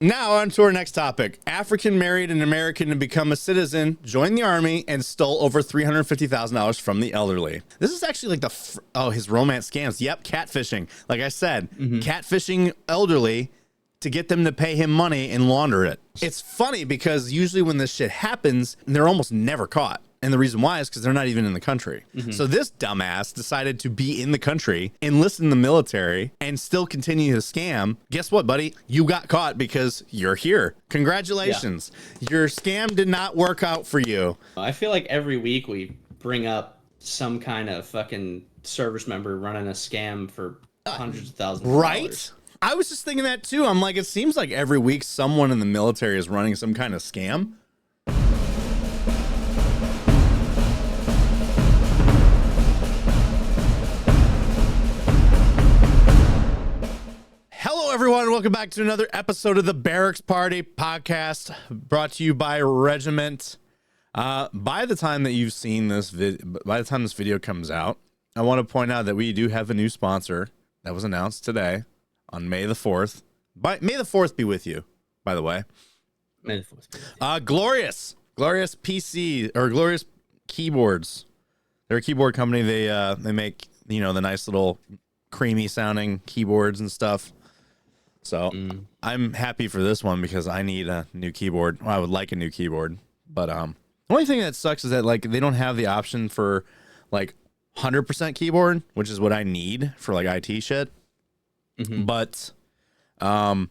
Now on to our next topic. African married an American to become a citizen, joined the army, and stole over $350,000 from the elderly. This is actually like his romance scams. Yep, catfishing. Like I said, catfishing elderly to get them to pay him money and launder it. It's funny because usually when this shit happens, they're almost never caught. And the reason why is because they're not even in the country. So this dumbass decided to be in the country, enlist in the military, and still continue to scam. Guess what, buddy? You got caught because you're here. Congratulations. Yeah. Your scam did not work out for you. I feel like every week we bring up some kind of fucking service member running a scam for hundreds of thousands of dollars. I was just thinking that too. I'm like, it seems like every week someone in the military is running some kind of scam. Hello, everyone. Welcome back to another episode of the Barracks Party podcast, brought to you by Regiment. By the time that you've seen this by the time this video comes out, I want to point out that we do have a new sponsor that was announced today on May the 4th. May the 4th be with you, by the way. May the 4th be with you. Glorious PC or Glorious Keyboards. They're a keyboard company. They make, the nice little creamy sounding keyboards and stuff. So I'm happy for this one because I need a new keyboard. Well, I would like a new keyboard, but the only thing that sucks is that like they don't have the option for like 100% keyboard, which is what I need for like IT shit. But the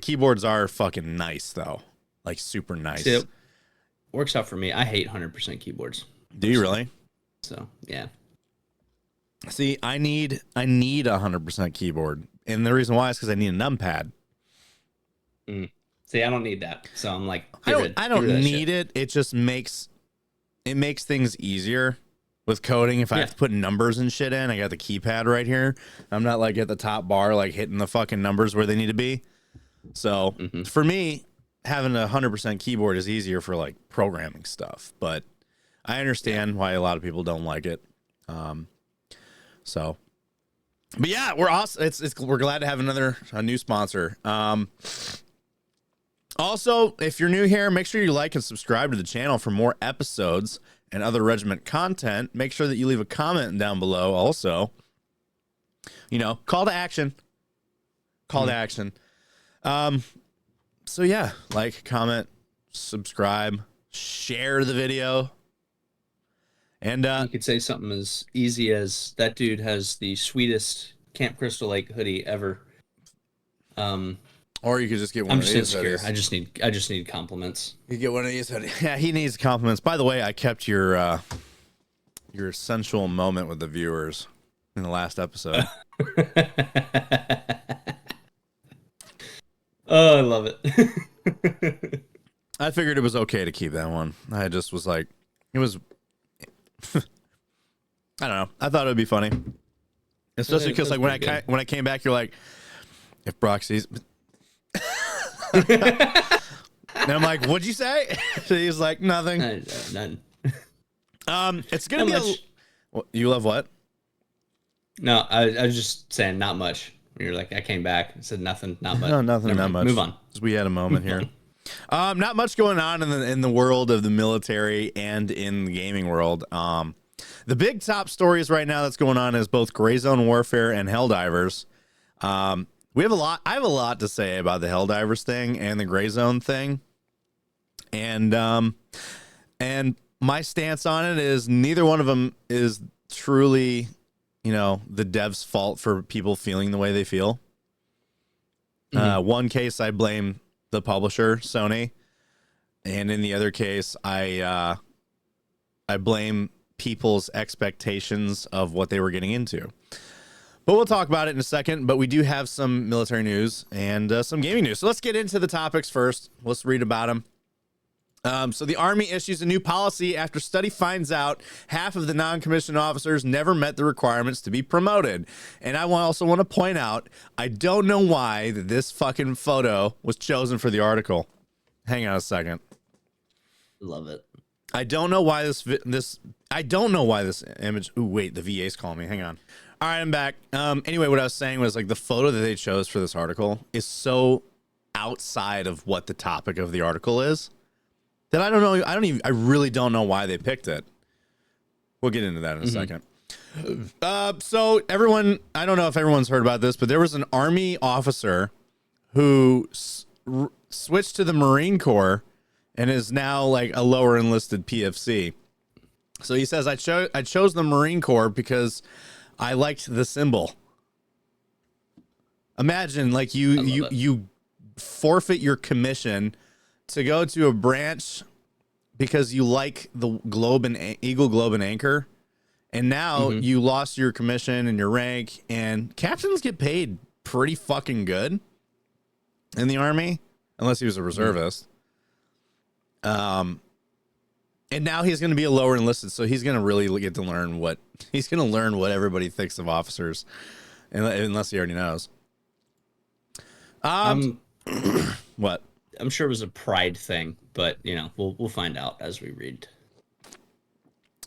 keyboards are fucking nice though, like super nice. See, it works out for me. I hate 100% keyboards. Do you really? So yeah. See, I need a 100% keyboard. And the reason why is because I need a numpad. See, I don't need that. So I'm like, I don't need it. It just makes things easier with coding. If I have to put numbers and shit in, I got the keypad right here. I'm not like at the top bar, like hitting the fucking numbers where they need to be. So for me, having a 100% keyboard is easier for like programming stuff. But I understand why a lot of people don't like it. But yeah, we're awesome. We're glad to have a new sponsor. Also, if you're new here, make sure you like and subscribe to the channel for more episodes and other regiment content. Make sure that you leave a comment down below. Also, call to action. So yeah, like, comment, subscribe, share the video. And you could say something as easy as that dude has the sweetest Camp Crystal Lake hoodie ever. Or you could just get one I'm of just these insecure. hoodies. I just need compliments. You get one of these hoodies. Yeah, he needs compliments. By the way, I kept your sensual moment with the viewers in the last episode. Oh, I love it. I figured it was okay to keep that one. I just was like, it was... I don't know. I thought it would be funny, especially because like when I came back, you're like, if Brock sees, and I'm like, what'd you say? So he's like, nothing. None. It's gonna be you love what? No, I was just saying not much. You're like, I came back and said nothing, not much. No, nothing, not much. Move on. We had a moment here. Not much going on in the world of the military and in the gaming world. The big top stories right now that's going on is both Gray Zone Warfare and Helldivers. I have a lot to say about the Helldivers thing and the Gray Zone thing. And my stance on it is neither one of them is truly, the dev's fault for people feeling the way they feel. One case I blame the publisher, Sony, and in the other case, I blame people's expectations of what they were getting into. But we'll talk about it in a second. But we do have some military news and some gaming news. So let's get into the topics first. Let's read about them. So the Army issues a new policy after study finds out half of the non-commissioned officers never met the requirements to be promoted. And I also want to point out, I don't know why this fucking photo was chosen for the article. Hang on a second. Love it. I don't know why this image. Ooh, wait, the VA's calling me. Hang on. All right, I'm back. Anyway, what I was saying was like the photo that they chose for this article is so outside of what the topic of the article is that I don't know. I really don't know why they picked it. We'll get into that in a second. So everyone, I don't know if everyone's heard about this, but there was an Army officer who switched to the Marine Corps and is now like a lower enlisted PFC. So he says, I chose the Marine Corps because I liked the symbol. Imagine like you forfeit your commission to go to a branch because you like the globe and eagle, globe and anchor. And now you lost your commission and your rank, and captains get paid pretty fucking good in the Army, unless he was a reservist. And now he's going to be a lower enlisted, so he's going to really get to learn what everybody thinks of officers, unless he already knows. What? I'm sure it was a pride thing, but we'll find out as we read.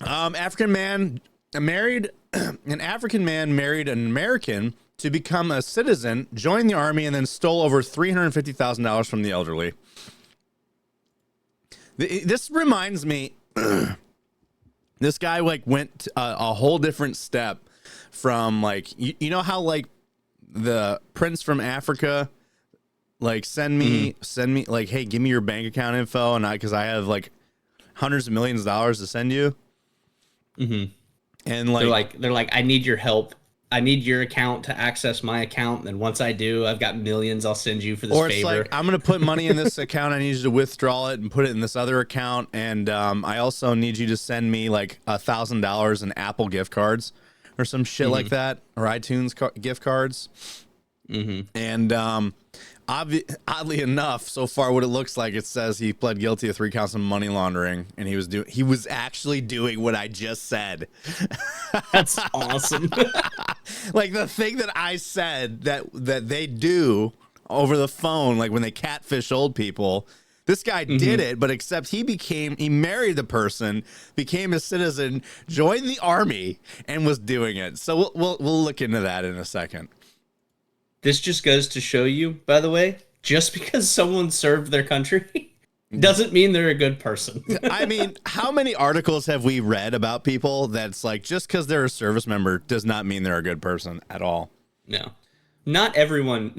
African man married an African man married an American to become a citizen, joined the Army, and then stole over $350,000 from the elderly. This reminds me, this guy like went a whole different step from like, you know how like the prince from Africa, like send me like, hey, give me your bank account info. And cause I have like hundreds of millions of dollars to send you. And they're like, I need your help. I need your account to access my account. And then once I do, I've got millions I'll send you for this favor. Or it's like, I'm going to put money in this account. I need you to withdraw it and put it in this other account. And I also need you to send me like $1,000 in Apple gift cards or some shit like that, or iTunes gift cards. And oddly enough, so far what it looks like, it says he pled guilty to 3 counts of money laundering, and he was actually doing what I just said. That's awesome. Like the thing that I said that they do over the phone, like when they catfish old people, this guy did it, but except he married the person, became a citizen, joined the Army, and was doing it. So we'll look into that in a second. This just goes to show you, by the way, just because someone served their country doesn't mean they're a good person. I mean, how many articles have we read about people that's like, just because they're a service member does not mean they're a good person at all? No. Not everyone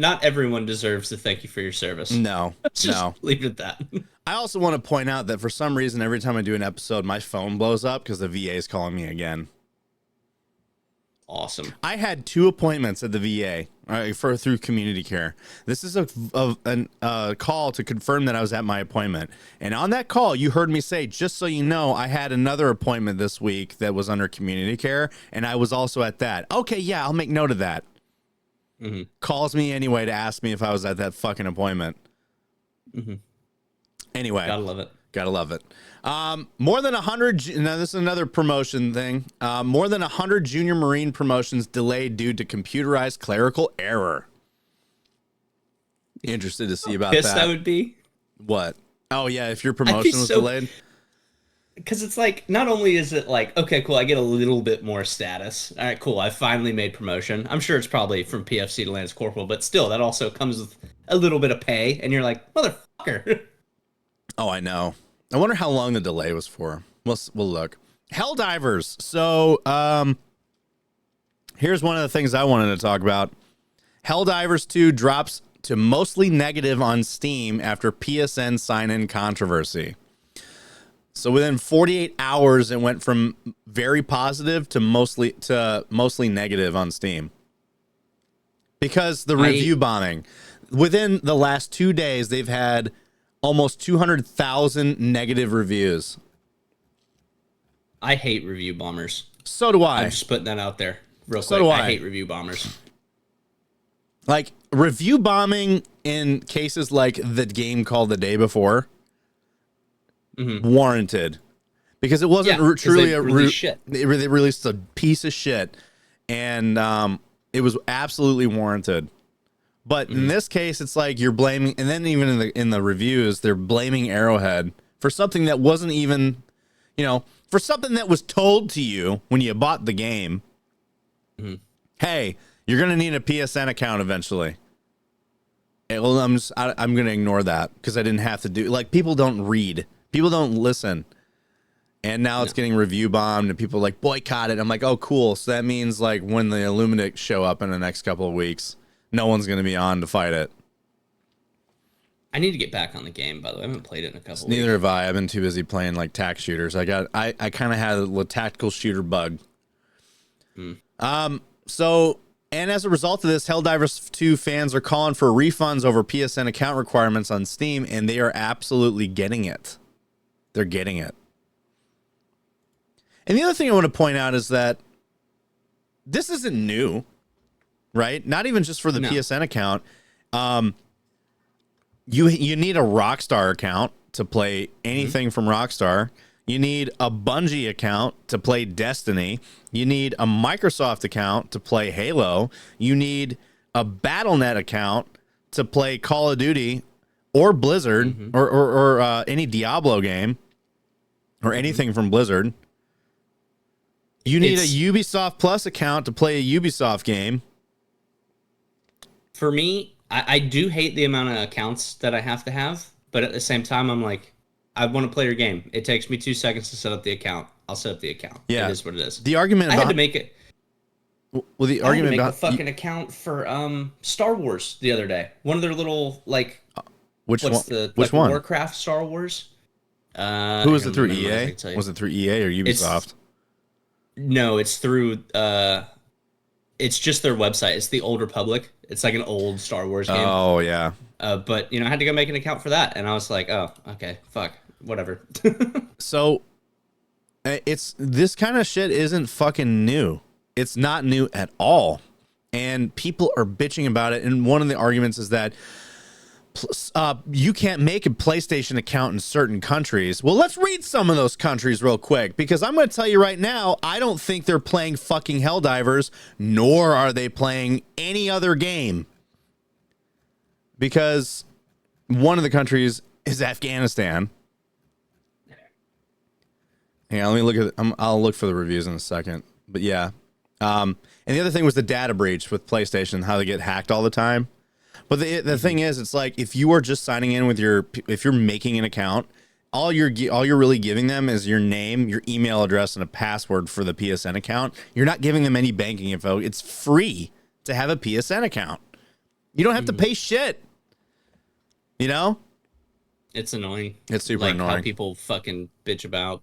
deserves to thank you for your service. No. Leave it at that. I also want to point out that for some reason, every time I do an episode, my phone blows up because the VA is calling me again. Awesome. I had 2 appointments at the VA through community care. This is a call to confirm that I was at my appointment. And on that call, you heard me say, just so you know, I had another appointment this week that was under community care, and I was also at that. Okay, yeah, I'll make note of that. Calls me anyway to ask me if I was at that fucking appointment. Anyway. Gotta love it. More than 100, now this is another promotion thing. More than 100 junior Marine promotions delayed due to computerized clerical error. Interested to see about pissed that. I would be. What? Oh yeah, if your promotion was delayed. Because it's like, not only is it like, okay, cool, I get a little bit more status. All right, cool, I finally made promotion. I'm sure it's probably from PFC to Lance Corporal, but still, that also comes with a little bit of pay, and you're like, motherfucker. Oh, I know. I wonder how long the delay was for. We'll look. Helldivers. So, here's one of the things I wanted to talk about. Helldivers 2 drops to mostly negative on Steam after PSN sign-in controversy. So within 48 hours, it went from very positive to mostly negative on Steam. Because the review bombing. Within the last 2 days, they've had almost 200,000 negative reviews. I hate review bombers. So do I. I'm just putting that out there real quick. So do I. I hate review bombers. Like, review bombing in cases like the game called The Day Before, warranted. Because it wasn't truly shit. They released a piece of shit. And it was absolutely warranted. But in this case, it's like you're blaming, and then even in the reviews, they're blaming Arrowhead for something that wasn't even, for something that was told to you when you bought the game. Hey, you're going to need a PSN account eventually. Well, I'm gonna ignore that because I didn't have to do, like, people don't read, people don't listen, and now it's getting review bombed and people like boycott it. I'm like, oh cool, so that means like when the Illuminati show up in the next couple of weeks, no one's gonna be on to fight it. I need to get back on the game, by the way. I haven't played it in a couple weeks. Neither have I. I've been too busy playing like tac shooters. I kind of had a little tactical shooter bug. So, and as a result of this, Helldivers 2 fans are calling for refunds over PSN account requirements on Steam, and they are absolutely getting it. They're getting it. And the other thing I want to point out is that this isn't new, right? Not even just for the PSN account. You need a Rockstar account to play anything from Rockstar. You need a Bungie account to play Destiny. You need a Microsoft account to play Halo. You need a Battle.net account to play Call of Duty or Blizzard or any Diablo game or anything from Blizzard. You need a Ubisoft Plus account to play a Ubisoft game. For me, I do hate the amount of accounts that I have to have, but at the same time, I'm like, I want to play your game. It takes me 2 seconds to set up the account. I'll set up the account. Yeah. It is what it is. The argument I had to make it. Well, the argument I had to make about a fucking account for Star Wars the other day. One of their little like which one? Warcraft Star Wars. Who was it through? EA? Was it through EA or Ubisoft? No, it's through. It's just their website. It's the Old Republic. It's like an old Star Wars game. Oh yeah. But I had to go make an account for that, and I was like, oh, okay, fuck, whatever. So, it's this kind of shit isn't fucking new. It's not new at all, and people are bitching about it. And one of the arguments is that you can't make a PlayStation account in certain countries. Well, let's read some of those countries real quick, because I'm going to tell you right now, I don't think they're playing fucking Helldivers, nor are they playing any other game. Because one of the countries is Afghanistan. Yeah, let me look at I'll look for the reviews in a second. But yeah. And the other thing was the data breach with PlayStation, how they get hacked all the time. But the thing is, it's like if you are just signing in with if you're making an account, all you're really giving them is your name, your email address, and a password for the PSN account. You're not giving them any banking info. It's free to have a PSN account. You don't have to pay shit. You know? It's annoying. It's super annoying. How people fucking bitch about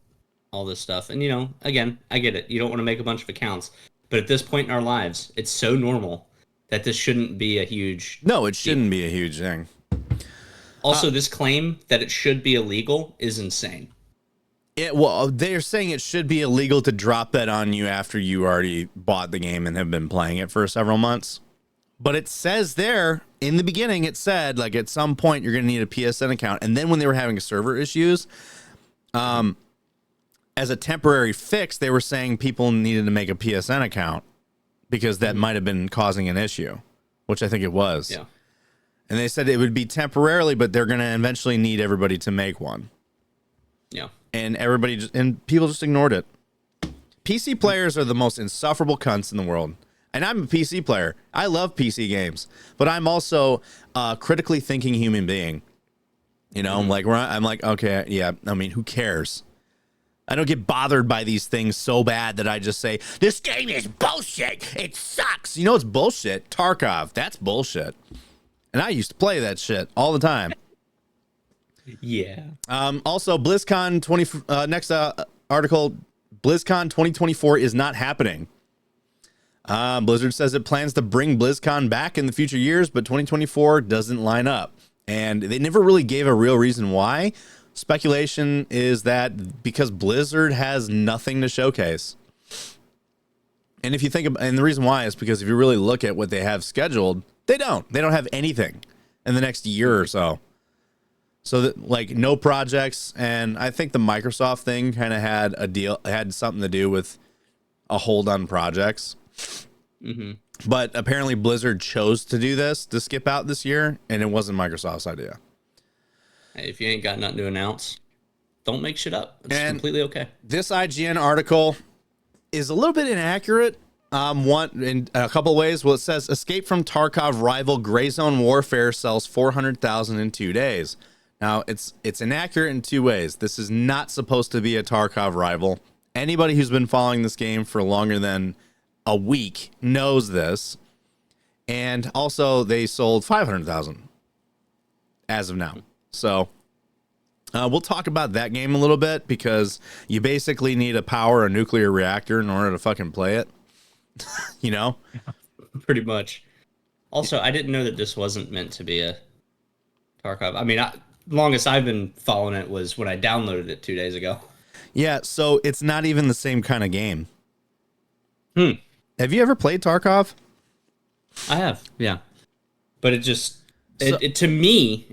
all this stuff. And again, I get it. You don't want to make a bunch of accounts, but at this point in our lives, it's so normal that this shouldn't be a huge... No, it shouldn't be a huge thing. Also, this claim that it should be illegal is insane. Well, they're saying it should be illegal to drop that on you after you already bought the game and have been playing it for several months. But it says there, in the beginning, it said, like, at some point you're going to need a PSN account. And then when they were having server issues, as a temporary fix, they were saying people needed to make a PSN account, because that might have been causing an issue, which I think it was. Yeah. And they said it would be temporarily, but they're going to eventually need everybody to make one. Yeah. And people just ignored it. PC players are the most insufferable cunts in the world. And I'm a PC player. I love PC games, but I'm also a critically thinking human being. I'm like, okay, yeah. I mean, who cares? I don't get bothered by these things so bad that I just say, this game is bullshit. It sucks. You know it's bullshit? Tarkov. That's bullshit. And I used to play that shit all the time. Yeah. Also, BlizzCon next article, BlizzCon 2024 is not happening. Blizzard says it plans to bring BlizzCon back in the future years, but 2024 doesn't line up. And they never really gave a real reason why. Speculation is that because Blizzard has nothing to showcase. And if you think and the reason why is because if you really look at what they have scheduled, they don't have anything in the next year or so. So that, like, no projects. And I think the Microsoft thing kind of had something to do with a hold on projects. Mm-hmm. But apparently Blizzard chose to do this, to skip out this year, and it wasn't Microsoft's idea. Hey, if you ain't got nothing to announce, don't make shit up. It's completely okay. This IGN article is a little bit inaccurate, One in a couple ways. Well, it says escape from Tarkov rival Gray Zone Warfare sells 400,000 in 2 days. Now it's inaccurate in two ways. This is not supposed to be a Tarkov rival. Anybody who's been following this game for longer than a week knows this. And also they sold 500,000 as of now. So we'll talk about that game a little bit because you basically need to power a nuclear reactor in order to fucking play it. You know? Pretty much. Also, I didn't know that this wasn't meant to be a Tarkov. I mean, longest I've been following it was when I downloaded it 2 days ago. Yeah, so it's not even the same kind of game. Have you ever played Tarkov? I have, yeah. But to me,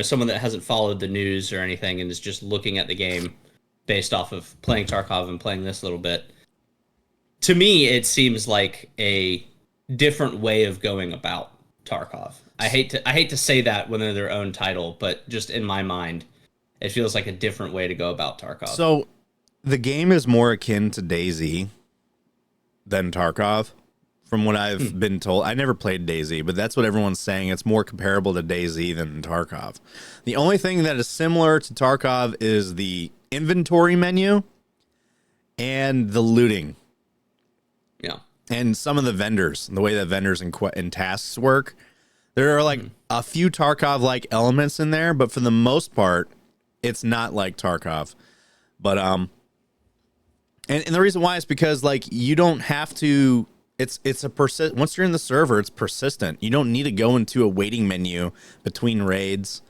someone that hasn't followed the news or anything and is just looking at the game based off of playing Tarkov and playing this a little bit, to me, it seems like a different way of going about Tarkov. I hate to say that when they're their own title, but just in my mind, it feels like a different way to go about Tarkov. So the game is more akin to DayZ than Tarkov, from what I've been told. I never played DayZ, but that's what everyone's saying. It's more comparable to DayZ than Tarkov. The only thing that is similar to Tarkov is the inventory menu and the looting. Yeah. And some of the vendors, the way that vendors and tasks work. There are like a few Tarkov-like elements in there, but for the most part, it's not like Tarkov. But and the reason why is because like you don't have to. It's once you're in the server, it's persistent. You don't need to go into a waiting menu between raids.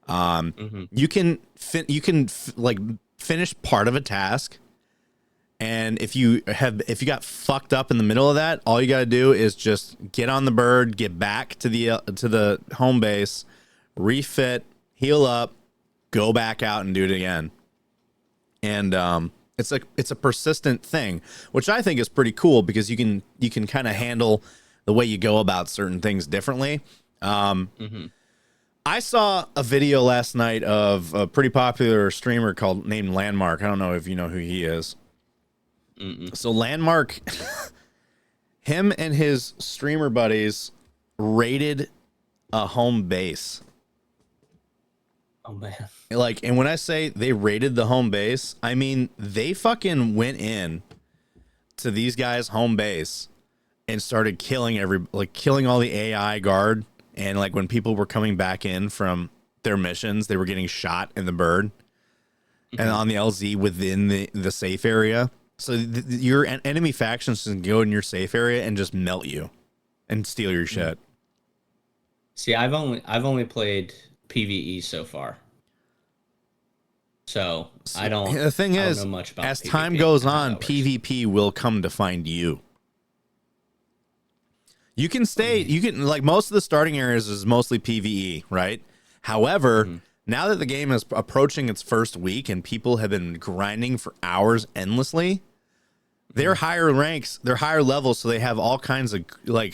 You can finish part of a task. And if you got fucked up in the middle of that, all you got to do is just get on the bird, get back to the home base, refit, heal up, go back out and do it again. And it's a persistent thing, which I think is pretty cool because you can kind of handle the way you go about certain things differently. I saw a video last night of a pretty popular streamer named Landmark. I don't know if you know who he is. So Landmark, him and his streamer buddies raided a home base. Oh man. And when I say they raided the home base, I mean they fucking went in to these guys' home base and started killing all the AI guard. And like when people were coming back in from their missions, they were getting shot in the bird and on the LZ within the safe area. So your enemy factions can go in your safe area and just melt you and steal your shit. See, I've only played PvE so far. So I don't. The thing is, know much about as PvP time goes on, PvP will come to find you. You can stay. You can most of the starting areas is mostly PvE, right? However, now that the game is approaching its first week and people have been grinding for hours endlessly, they're higher ranks, they're higher levels, so they have all kinds of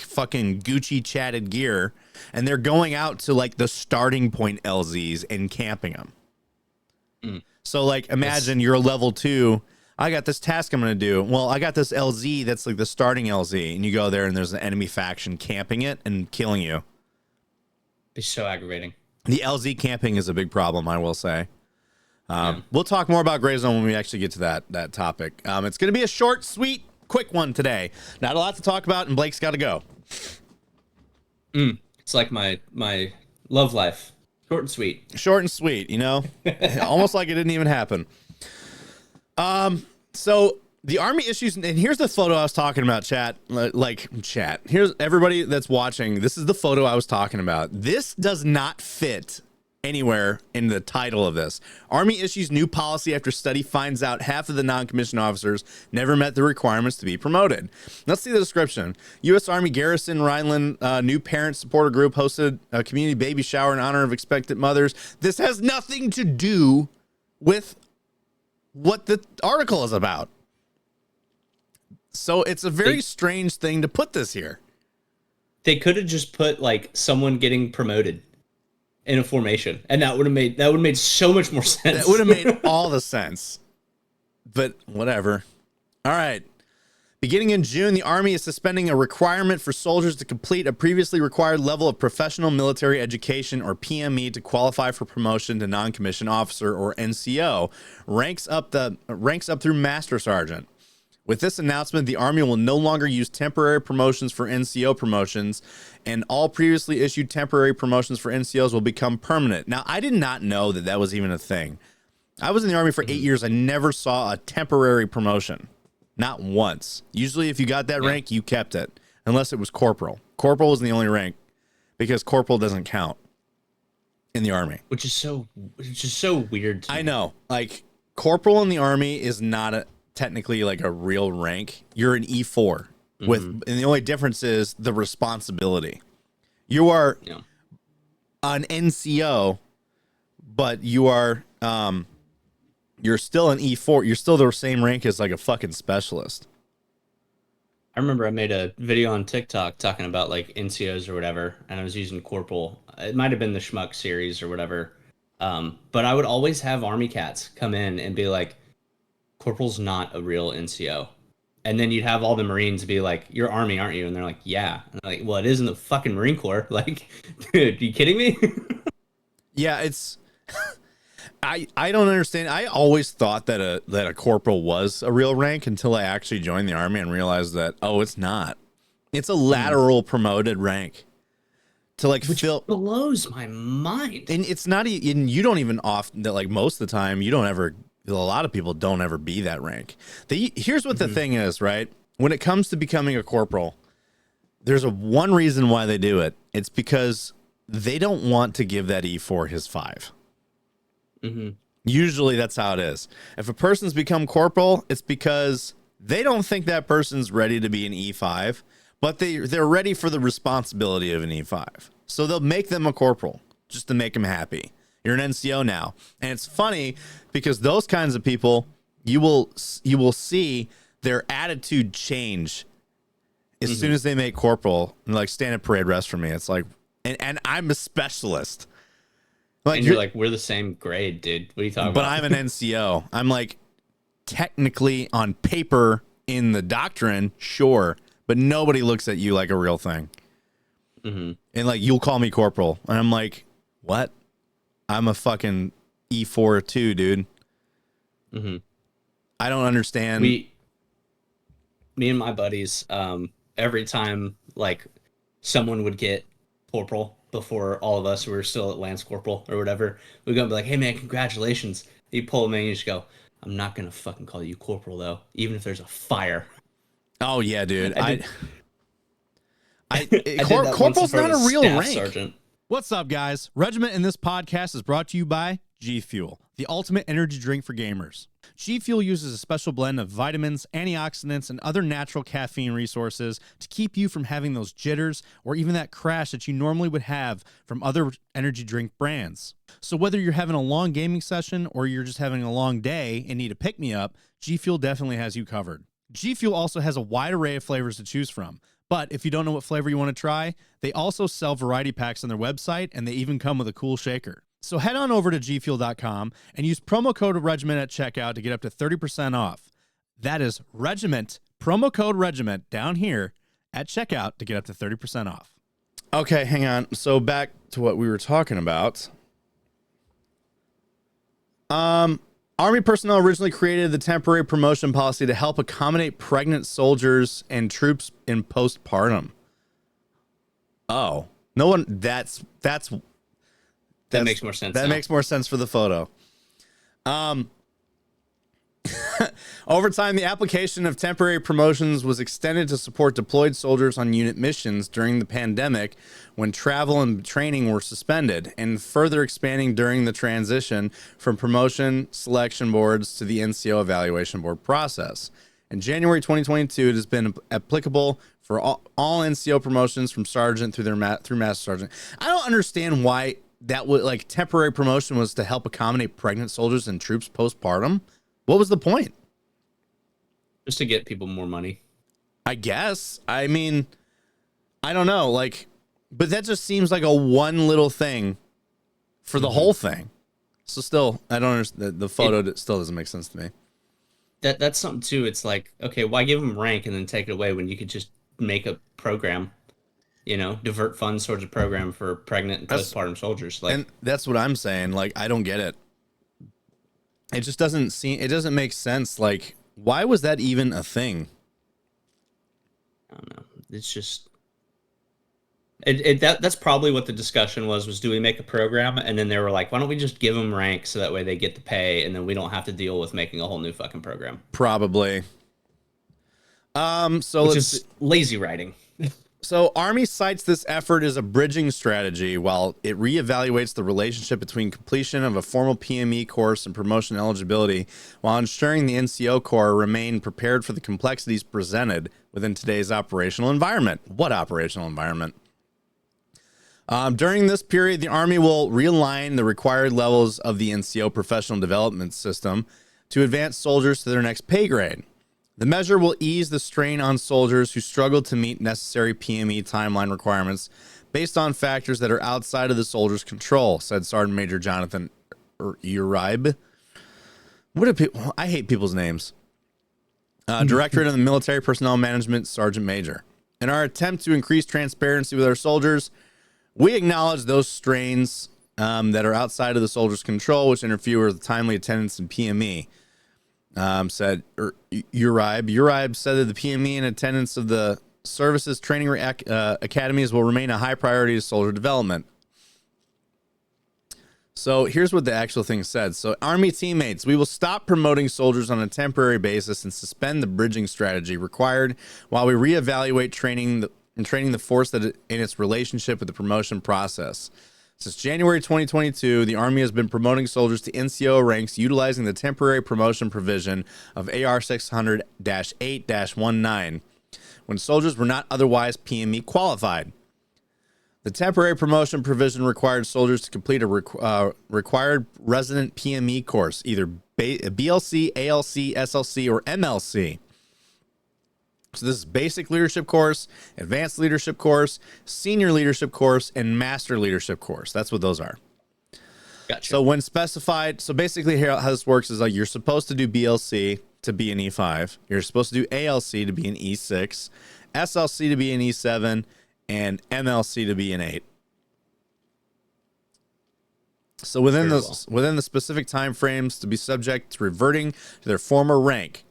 fucking Gucci chatted gear, and they're going out to the starting point LZs and camping them. So imagine you're a level 2. I got this task I'm going to do. Well, I got this LZ that's the starting LZ, and you go there and there's an enemy faction camping it and killing you. It's so aggravating. The LZ camping is a big problem, I will say. We'll talk more about Gray Zone when we actually get to that topic. It's going to be a short, sweet, quick one today. Not a lot to talk about, and Blake's got to go. It's like my love life. Short and sweet. Short and sweet, Almost like it didn't even happen. So the Army issues, and here's the photo I was talking about, chat. Chat. Here's everybody that's watching. This is the photo I was talking about. This does not fit anywhere in the title of this. Army issues new policy after study finds out half of the non-commissioned officers never met the requirements to be promoted. Let's see the description. U.S. Army Garrison Rhineland new parent supporter group hosted a community baby shower in honor of expectant mothers. This has nothing to do with what the article is about. So it's a very strange thing to put this here. They could have just put someone getting promoted in a formation, and that would have made so much more sense. That would have made all the sense. But whatever. All right. Beginning in June, the Army is suspending a requirement for soldiers to complete a previously required level of professional military education, or PME, to qualify for promotion to non-commissioned officer, or NCO, ranks up through master sergeant. With this announcement, the Army will no longer use temporary promotions for NCO promotions, and all previously issued temporary promotions for NCOs will become permanent. Now, I did not know that that was even a thing. I was in the Army for 8 years. I never saw a temporary promotion. Not once. Usually, if you got that rank, you kept it, unless it was corporal. Corporal was the only rank because corporal doesn't count in the Army. Which is so weird to me. I know. Like, corporal in the Army is not technically like a real rank. You're an E4 and the only difference is the responsibility. You are an NCO, but you are you're still an E4. You're still the same rank as like a fucking specialist. I remember I made a video on TikTok talking about like NCOs or whatever, and I was using corporal. It might have been the Schmuck series or whatever. But I would always have Army cats come in and be like, corporal's not a real NCO. And then you'd have all the Marines be like, you're Army, aren't you? And they're like, yeah. And I'm like, well, it isn't the fucking Marine Corps. Like, dude, are you kidding me? Yeah, it's... I don't understand. I always thought that a corporal was a real rank until I actually joined the Army and realized that, oh, it's not. It's a lateral promoted rank. To like fill... blows my mind. And it's not even... You don't even often... Like, most of the time, you don't ever... A lot of people don't ever be that rank. Here's what the thing is, right? When it comes to becoming a corporal, there's one reason why they do it. It's because they don't want to give that E4 his 5. Usually that's how it is. If a person's become corporal, it's because they don't think that person's ready to be an E5, but they're ready for the responsibility of an E5. So they'll make them a corporal just to make them happy. You're an NCO now. And it's funny because those kinds of people, you will see their attitude change as soon as they make corporal. And like, stand at parade rest for me. It's like, and I'm a specialist. Like, and you're like, we're the same grade, dude. What are you talking about? But I'm an NCO. I'm like, technically on paper in the doctrine, sure. But nobody looks at you like a real thing. And like, you'll call me corporal. And I'm like, what? I'm a fucking E4 too, dude. I don't understand. Me and my buddies, every time like someone would get corporal before all of us who were still at Lance Corporal or whatever, we'd go and be like, hey man, congratulations. You pull them in and you just go, I'm not gonna fucking call you corporal though, even if there's a fire. Oh yeah, dude. Corporal's not a real rank. Sergeant. What's up, guys? Regiment in this podcast is brought to you by G Fuel, the ultimate energy drink for gamers. G Fuel uses a special blend of vitamins, antioxidants, and other natural caffeine resources to keep you from having those jitters or even that crash that you normally would have from other energy drink brands. So whether you're having a long gaming session or you're just having a long day and need a pick-me-up, G Fuel definitely has you covered. G Fuel also has a wide array of flavors to choose from. But if you don't know what flavor you want to try, they also sell variety packs on their website, and they even come with a cool shaker. So head on over to gfuel.com and use promo code Regiment at checkout to get up to 30% off. That is Regiment, promo code Regiment down here at checkout to get up to 30% off. Okay, hang on. So back to what we were talking about. Army personnel originally created the temporary promotion policy to help accommodate pregnant soldiers and troops in postpartum. Oh, no one. That makes more sense. That makes more sense for the photo. Over time, the application of temporary promotions was extended to support deployed soldiers on unit missions during the pandemic when travel and training were suspended, and further expanding during the transition from promotion selection boards to the NCO evaluation board process. In January 2022, it has been applicable for all NCO promotions from sergeant through master sergeant. I don't understand why that would, like, temporary promotion was to help accommodate pregnant soldiers and troops postpartum. What was the point? Just to get people more money, I guess. I mean, I don't know. Like, but that just seems like a one little thing for the whole thing. So still, I don't understand. The photo still doesn't make sense to me. that's something too. It's like, okay, why give them rank and then take it away when you could just make a program, divert funds towards a program for pregnant and That's postpartum soldiers. Like, and that's what I'm saying. Like, I don't get it. It just it doesn't make sense. Like, why was that even a thing? I don't know. It's just that's probably what the discussion was do we make a program? And then they were like, why don't we just give them rank so that way they get the pay and then we don't have to deal with making a whole new fucking program. Probably. Which is lazy writing. So Army cites this effort as a bridging strategy while it reevaluates the relationship between completion of a formal PME course and promotion eligibility while ensuring the NCO Corps remain prepared for the complexities presented within today's operational environment. What operational environment? During this period, the Army will realign the required levels of the NCO professional development system to advance soldiers to their next pay grade. The measure will ease the strain on soldiers who struggle to meet necessary PME timeline requirements based on factors that are outside of the soldier's control, said Sergeant Major Jonathan Uribe. I hate people's names. Directorate of the Military Personnel Management, Sergeant Major. In our attempt to increase transparency with our soldiers, we acknowledge those strains that are outside of the soldier's control, which interfere with timely attendance in PME. Said Uribe. Uribe said that the PME and attendance of the services training academies will remain a high priority to soldier development. So here's what the actual thing said. So Army teammates, we will stop promoting soldiers on a temporary basis and suspend the bridging strategy required while we reevaluate training the force that in its relationship with the promotion process. Since January 2022, the Army has been promoting soldiers to NCO ranks utilizing the temporary promotion provision of AR 600-8-19 when soldiers were not otherwise PME qualified. The temporary promotion provision required soldiers to complete a required resident PME course, either BLC, ALC, SLC, or MLC. So this is basic leadership course, advanced leadership course, senior leadership course, and master leadership course. That's what those are. Gotcha. So when specified, so basically here how this works is like you're supposed to do BLC to be an E5. You're supposed to do ALC to be an E6, SLC to be an E7, and MLC to be an 8. So within the specific time frames to be subject to reverting to their former rank.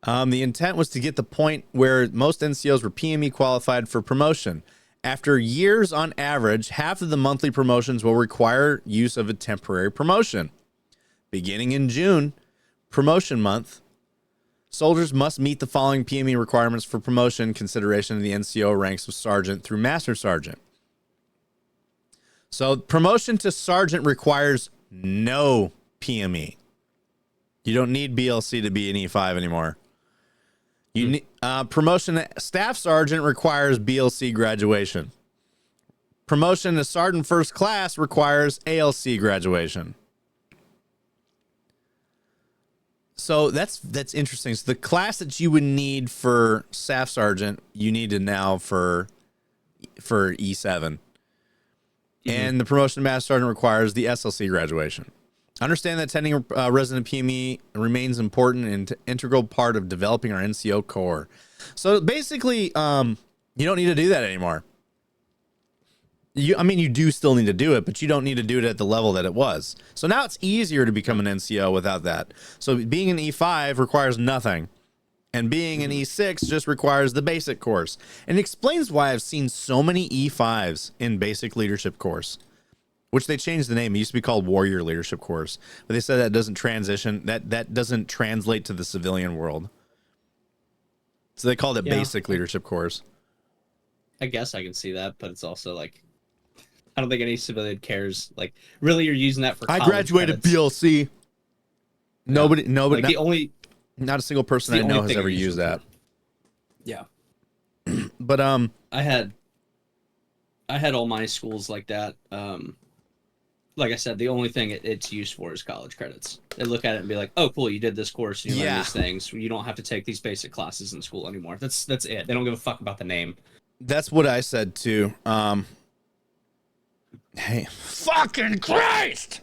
The intent was to get the point where most NCOs were PME qualified for promotion. After years on average, half of the monthly promotions will require use of a temporary promotion. Beginning in June, promotion month, soldiers must meet the following PME requirements for promotion consideration in the NCO ranks of sergeant through master sergeant. So promotion to sergeant requires no PME. You don't need BLC to be an E5 anymore. Promotion to staff sergeant requires BLC graduation. Promotion to sergeant first class requires ALC graduation. So that's interesting. So the class that you would need for staff sergeant, you need to now for E7. Mm-hmm. And the promotion to master sergeant requires the SLC graduation. Understand that attending resident PME remains important and integral part of developing our NCO Corps. So basically, you don't need to do that anymore. You do still need to do it, but you don't need to do it at the level that it was. So now it's easier to become an NCO without that. So being an E5 requires nothing. And being an E6 just requires the basic course. And it explains why I've seen so many E5s in basic leadership course. Which they changed the name. It used to be called Warrior Leadership Course. But they said that doesn't transition. That doesn't translate to the civilian world. So they called it Basic Leadership Course. I guess I can see that, but it's also like, I don't think any civilian cares. Like, really, you're using that for college graduated credits. BLC. Nobody. Like not a single person I know has ever used that. Yeah. But I had all my schools like that. Like I said, the only thing it's used for is college credits. They look at it and be like, "Oh, cool, you did this course, you learned these things. You don't have to take these basic classes in school anymore." That's it. They don't give a fuck about the name. That's what I said too. Hey, fucking Christ!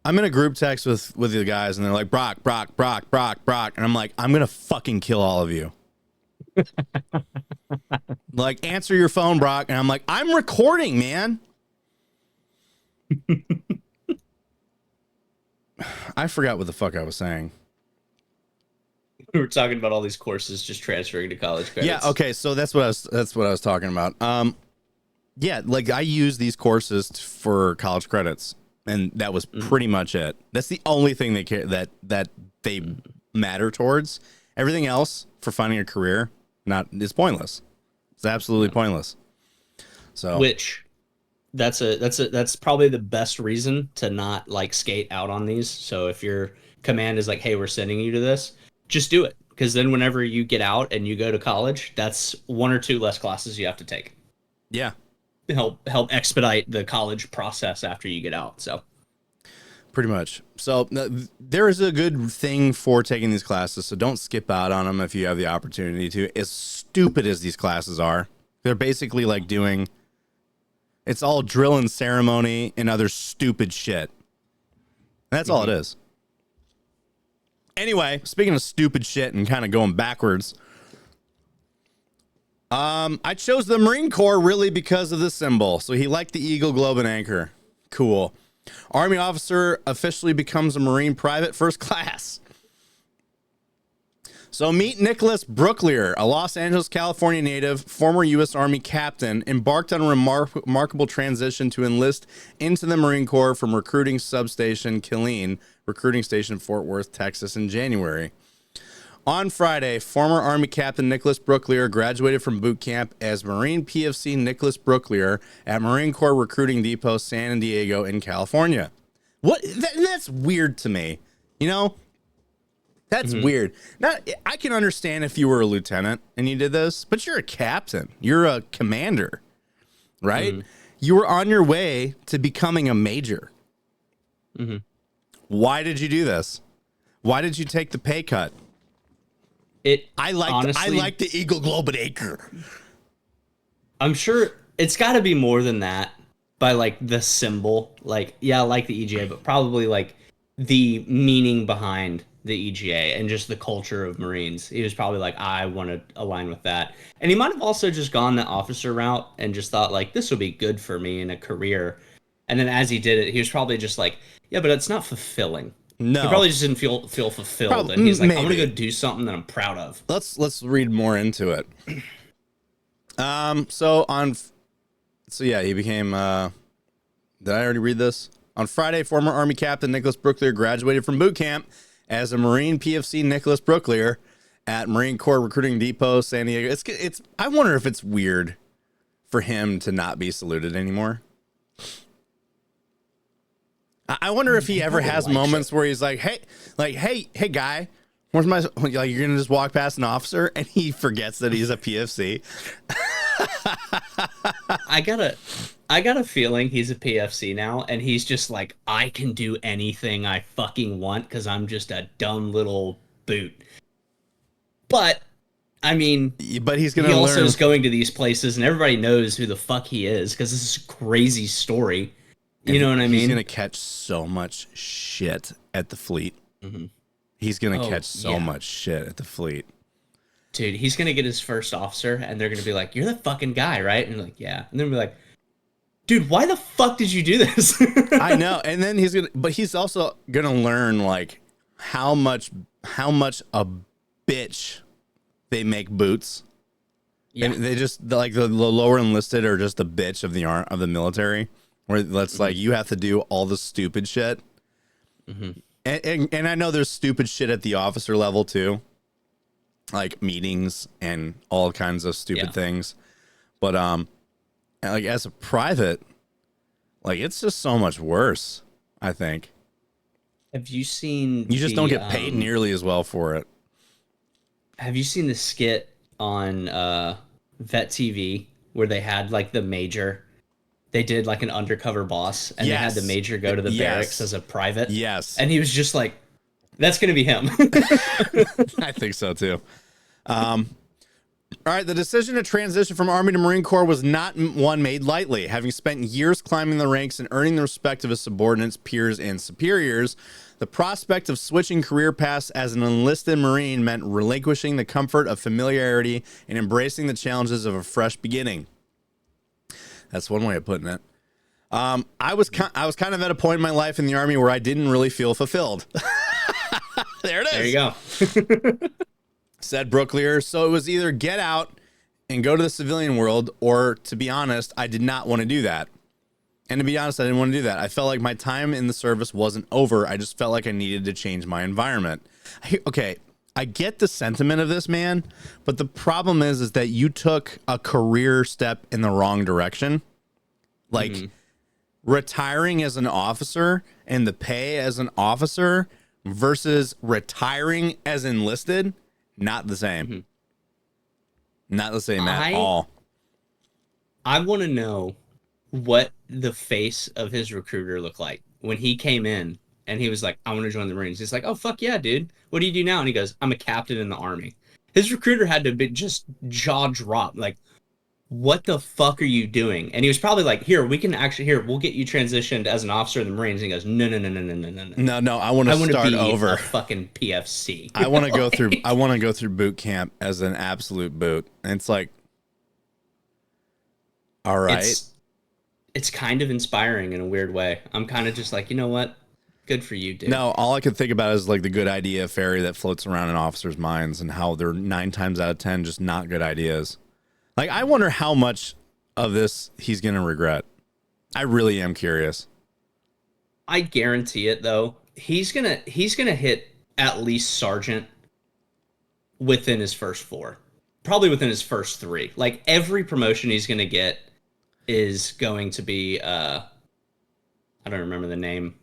I'm in a group text with the guys, and they're like, Brock, and I'm like, I'm gonna fucking kill all of you. Like, answer your phone, Brock, and I'm like, I'm recording, man. I forgot what the fuck I was saying. We were talking about all these courses just transferring to college credits. Yeah, okay, so that's what I was talking about. Yeah, like I use these courses for college credits, and that was pretty much it. That's the only thing they care that they matter towards. Everything else for finding a career is pointless. It's absolutely pointless. So which that's probably the best reason to not like skate out on these. So if your command is like, hey, we're sending you to this, just do it. Because then whenever you get out and you go to college, that's 1 or 2 less classes you have to take. Yeah. Help expedite the college process after you get out. So pretty much. So there is a good thing for taking these classes. So don't skip out on them if you have the opportunity to. As stupid as these classes are, they're basically like it's all drill and ceremony and other stupid shit. That's all it is. Anyway, speaking of stupid shit and kind of going backwards, I chose the Marine Corps really because of the symbol. So he liked the eagle, globe, and anchor. Cool. Army officer officially becomes a Marine private first class. So meet Nicholas Brooklier, a Los Angeles, California native, former U.S. Army captain, embarked on a remarkable transition to enlist into the Marine Corps from recruiting substation Killeen, recruiting station Fort Worth, Texas in January. On Friday, former Army Captain Nicholas Brooklier graduated from boot camp as Marine PFC Nicholas Brooklier at Marine Corps Recruiting Depot, San Diego in California. That's weird to me. You know? That's weird. Now, I can understand if you were a lieutenant and you did this, but you're a captain. You're a commander, right? You were on your way to becoming a major. Why did you do this? Why did you take the pay cut? I like the eagle, globe, and anchor. I'm sure it's got to be more than that by like the symbol. Like, yeah, I like the EGA, but probably like the meaning behind the EGA and just the culture of Marines. He was probably like, I want to align with that. And he might have also just gone the officer route and just thought like, this will be good for me in a career. And then as he did it, he was probably just like, yeah, but it's not fulfilling. No, he probably just didn't feel fulfilled, and he's like, maybe. I'm gonna go do something that I'm proud of. Let's read more into it. So yeah, he became. Did I already read this? On Friday, former Army Captain Nicholas Brooklier graduated from boot camp as a Marine PFC Nicholas Brooklier at Marine Corps Recruiting Depot, San Diego. It's. I wonder if it's weird for him to not be saluted anymore. I wonder if he ever has moments where he's like, hey, guy, where's my, like, you're going to just walk past an officer and he forgets that he's a PFC. I got a feeling he's a PFC now. And he's just like, I can do anything I fucking want because I'm just a dumb little boot. But I mean, but he's going to learn. He also is going to these places and everybody knows who the fuck he is because this is a crazy story. You know what I mean? He's going to catch so much shit at the fleet. He's going to catch so much shit at the fleet. Dude, he's going to get his first officer, and they're going to be like, you're the fucking guy, right? And like, yeah. And then be like, dude, why the fuck did you do this? I know. And then he's also going to learn, like, how much a bitch they make boots. Yeah. And they just, like, the lower enlisted are just the bitch of the military. Where that's like, you have to do all the stupid shit. And I know there's stupid shit at the officer level too. Like meetings and all kinds of stupid things. But like as a private, like it's just so much worse, I think. Have you seen You just don't get paid nearly as well for it. Have you seen the skit on Vet TV where they had like the major? They did like an undercover boss, and they had the major go to the barracks as a private. Yes. And he was just like, that's going to be him. I think so too. All right, the decision to transition from Army to Marine Corps was not one made lightly. Having spent years climbing the ranks and earning the respect of his subordinates, peers, and superiors, the prospect of switching career paths as an enlisted Marine meant relinquishing the comfort of familiarity and embracing the challenges of a fresh beginning. That's one way of putting it. I was kind of at a point in my life in the Army where I didn't really feel fulfilled. There it is. There you go. Said Brooklier. So it was either get out and go to the civilian world, or to be honest, I did not want to do that. And to be honest, I didn't want to do that. I felt like my time in the service wasn't over. I just felt like I needed to change my environment. Okay, I get the sentiment of this, man, but the problem is that you took a career step in the wrong direction. Like retiring as an officer and the pay as an officer versus retiring as enlisted. Not the same. Not the same at all. I want to know what the face of his recruiter looked like when he came in and he was like, I want to join the Marines. He's like, oh, fuck yeah, dude. What do you do now? And he goes, I'm a captain in the Army. His recruiter had to be just jaw drop. Like, what the fuck are you doing? And he was probably like, we'll get you transitioned as an officer in the Marines. And he goes, no. No, I want to start over. A fucking PFC. I want to go through. I want to go through boot camp as an absolute boot. And it's like, all right. It's kind of inspiring in a weird way. I'm kind of just like, you know what? Good for you, dude. No, all I can think about is like the good idea fairy that floats around in officers' minds and how they're 9 times out of 10 just not good ideas. Like, I wonder how much of this he's going to regret. I really am curious. I guarantee it, though. He's gonna hit at least sergeant within his first 4. Probably within his first 3. Like, every promotion he's going to get is going to be, I don't remember the name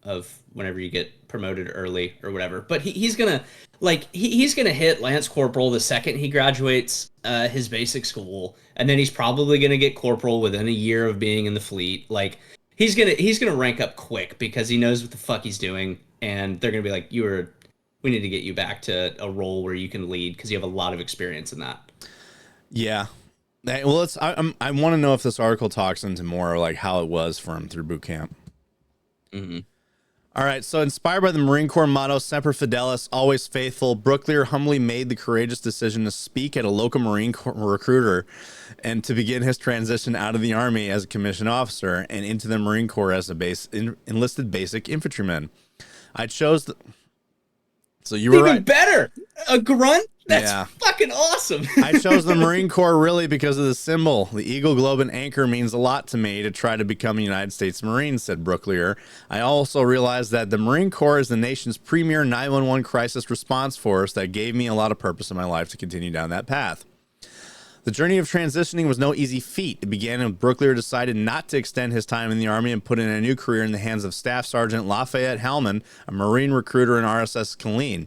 of whenever you get promoted early or whatever. But he's going to, he's going to hit Lance Corporal the second he graduates his basic school. And then he's probably going to get Corporal within a year of being in the fleet. Like, he's gonna rank up quick because he knows what the fuck he's doing. And they're going to be like, we need to get you back to a role where you can lead because you have a lot of experience in that. Yeah. Well, I want to know if this article talks into more like how it was for him through boot camp. All right, so inspired by the Marine Corps motto, Semper Fidelis, always faithful, Brooklier humbly made the courageous decision to speak at a local Marine Corps recruiter and to begin his transition out of the Army as a commissioned officer and into the Marine Corps as a enlisted basic infantryman. I chose so you were even right. Better, a grunt. That's fucking awesome. I chose the Marine Corps really because of the symbol. The Eagle, Globe, and Anchor means a lot to me to try to become a United States Marine, said Brooklier. I also realized that the Marine Corps is the nation's premier 911 crisis response force that gave me a lot of purpose in my life to continue down that path. The journey of transitioning was no easy feat. It began when Brooklier decided not to extend his time in the Army and put in a new career in the hands of Staff Sergeant Lafayette Hellman, a Marine recruiter in RSS Killeen.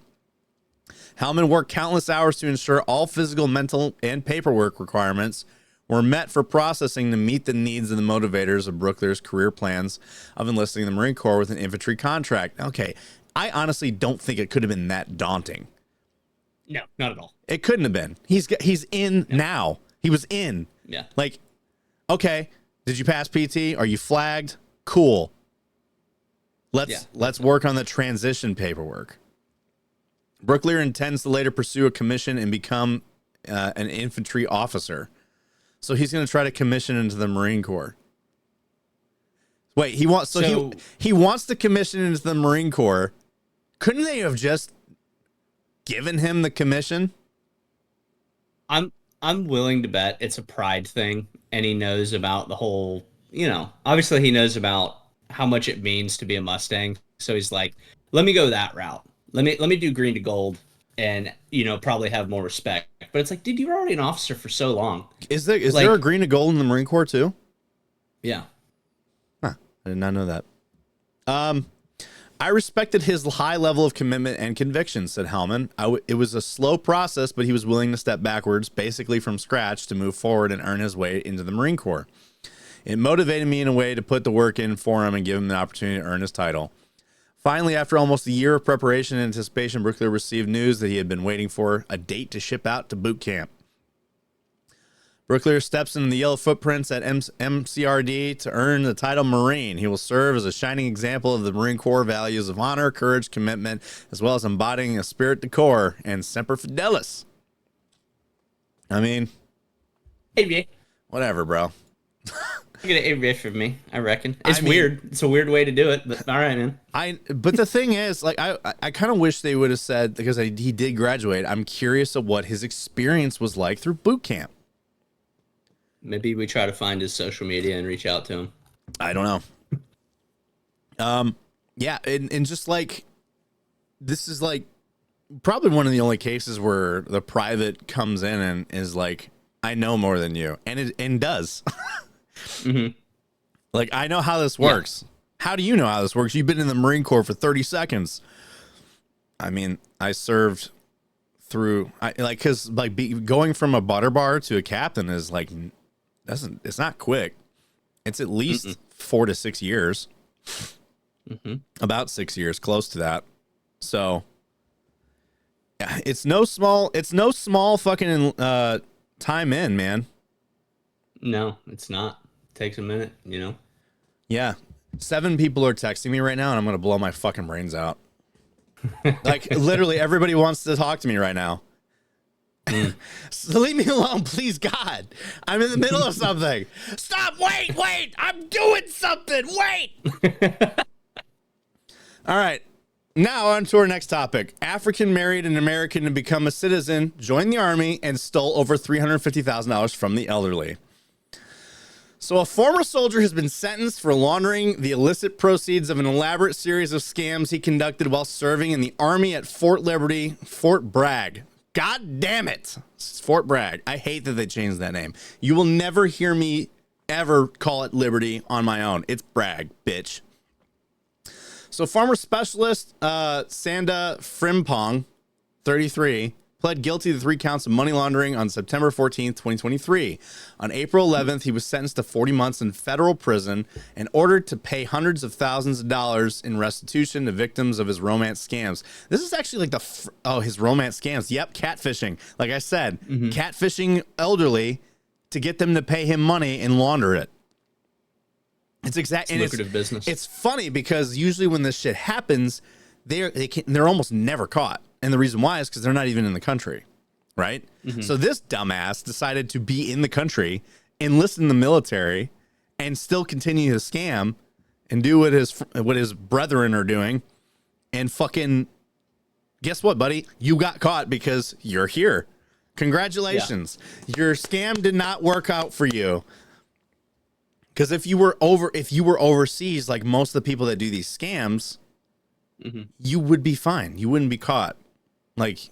Hellman worked countless hours to ensure all physical, mental, and paperwork requirements were met for processing to meet the needs and the motivators of Brooklier's career plans of enlisting in the Marine Corps with an infantry contract. Okay, I honestly don't think it could have been that daunting. No, not at all. It couldn't have been. He's in now. He was in. Yeah. Like, okay, did you pass PT? Are you flagged? Cool. Let's work on the transition paperwork. Brooklier intends to later pursue a commission and become an infantry officer. So he's going to try to commission into the Marine Corps. Wait, he wants he wants to commission into the Marine Corps. Couldn't they have just given him the commission? I'm willing to bet it's a pride thing, and he knows about the whole, obviously he knows about how much it means to be a Mustang. So he's like, let me go that route. Let me do green to gold and, probably have more respect. But it's like, dude, you were already an officer for so long. Is there a green to gold in the Marine Corps too? Yeah. Huh, I did not know that. I respected his high level of commitment and conviction, said Hellman. It was a slow process, but he was willing to step backwards, basically from scratch, to move forward and earn his way into the Marine Corps. It motivated me in a way to put the work in for him and give him the opportunity to earn his title. Finally, after almost a year of preparation and anticipation, Brooklier received news that he had been waiting for, a date to ship out to boot camp. Brooke Lear steps in the yellow footprints at MCRD to earn the title Marine. He will serve as a shining example of the Marine Corps values of honor, courage, commitment, as well as embodying a spirit de corps and semper fidelis. I mean, ABA. whatever, bro. Get an ABA from me, I reckon. It's weird. It's a weird way to do it, but all right, man. But the thing is, like, I kind of wish they would have said, because he did graduate, I'm curious of what his experience was like through boot camp. Maybe we try to find his social media and reach out to him. I don't know. Yeah, and just like, this is like probably one of the only cases where the private comes in and is like, I know more than you, and does. Mm-hmm. Like, I know how this works. Yeah. How do you know how this works? You've been in the Marine Corps for 30 seconds. I mean, I served through, because going from a butter bar to a captain is like, it's not quick. It's at least 4 to 6 years. Mm-hmm. About 6 years, close to that. So it's no small fucking time in, man. No, it's not. It takes a minute, you know. Yeah. 7 people are texting me right now, and I'm gonna blow my fucking brains out. Like, literally everybody wants to talk to me right now. So leave me alone, please, God. I'm in the middle of something. Stop! Wait! I'm doing something. Wait. All right. Now on to our next topic. African married an American to become a citizen, joined the army, and stole over $350,000 from the elderly. So a former soldier has been sentenced for laundering the illicit proceeds of an elaborate series of scams he conducted while serving in the Army at Fort Liberty, Fort Bragg. God damn it. It's Fort Bragg. I hate that they changed that name. You will never hear me ever call it Liberty on my own. It's Bragg, bitch. So former specialist Sanda Frimpong, 33, pled guilty to 3 counts of money laundering on September 14th, 2023. On April 11th, he was sentenced to 40 months in federal prison and ordered to pay hundreds of thousands of dollars in restitution to victims of his romance scams. This is actually like his romance scams. Yep, catfishing. Like I said, catfishing elderly to get them to pay him money and launder it. It's lucrative business. It's funny because usually when this shit happens, they're almost never caught. And the reason why is because they're not even in the country, right? So this dumbass decided to be in the country, enlist in the military, and still continue to scam and do what his brethren are doing. And fucking, guess what, buddy? You got caught because you're here. Congratulations. Yeah. Your scam did not work out for you. Because if you were overseas, like most of the people that do these scams, you would be fine. You wouldn't be caught. Like,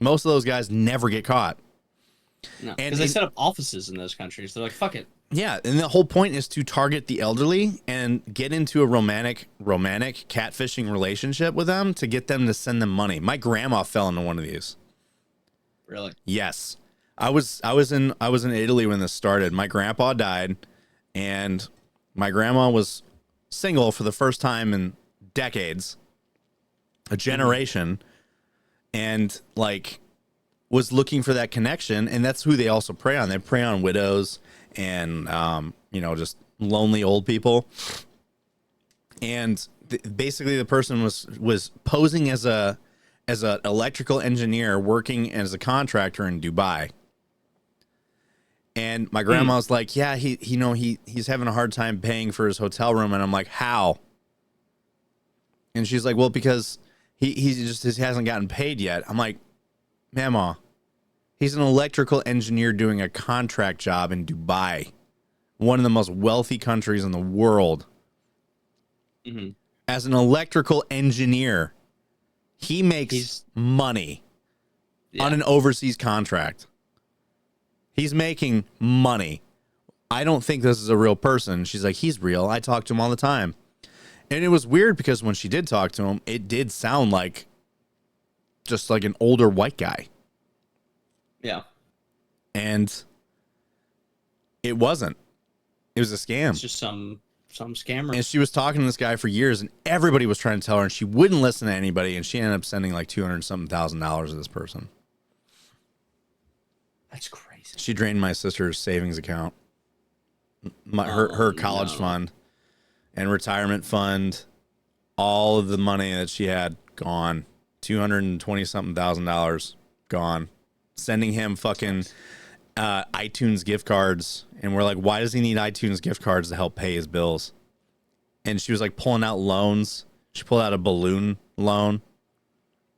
most of those guys never get caught. No, because they set up offices in those countries. They're like, fuck it. Yeah, and the whole point is to target the elderly and get into a romantic catfishing relationship with them to get them to send them money. My grandma fell into one of these. Really? Yes. I was in Italy when this started. My grandpa died, and my grandma was single for the first time in decades, a generation. And like was looking for that connection, and that's who they also prey on. They prey on widows and just lonely old people. And basically, the person was posing as an electrical engineer working as a contractor in Dubai. And my grandma was like, "Yeah, he's having a hard time paying for his hotel room," and I'm like, "How?" And she's like, "Well, because." He hasn't gotten paid yet. I'm like, Mama, he's an electrical engineer doing a contract job in Dubai, one of the most wealthy countries in the world. As an electrical engineer, he makes money on an overseas contract. He's making money. I don't think this is a real person. She's like, he's real. I talk to him all the time. And it was weird because when she did talk to him, it did sound like just like an older white guy. Yeah. And it wasn't. It was a scam. It's just some scammer. And she was talking to this guy for years, and everybody was trying to tell her, and she wouldn't listen to anybody, and she ended up sending like $200,000 to this person. That's crazy. She drained my sister's savings account, her college fund and retirement fund. All of the money that she had gone, $220,000 gone. Sending him fucking iTunes gift cards, and we're like, why does he need iTunes gift cards to help pay his bills? And she was like pulling out loans. She pulled out a balloon loan.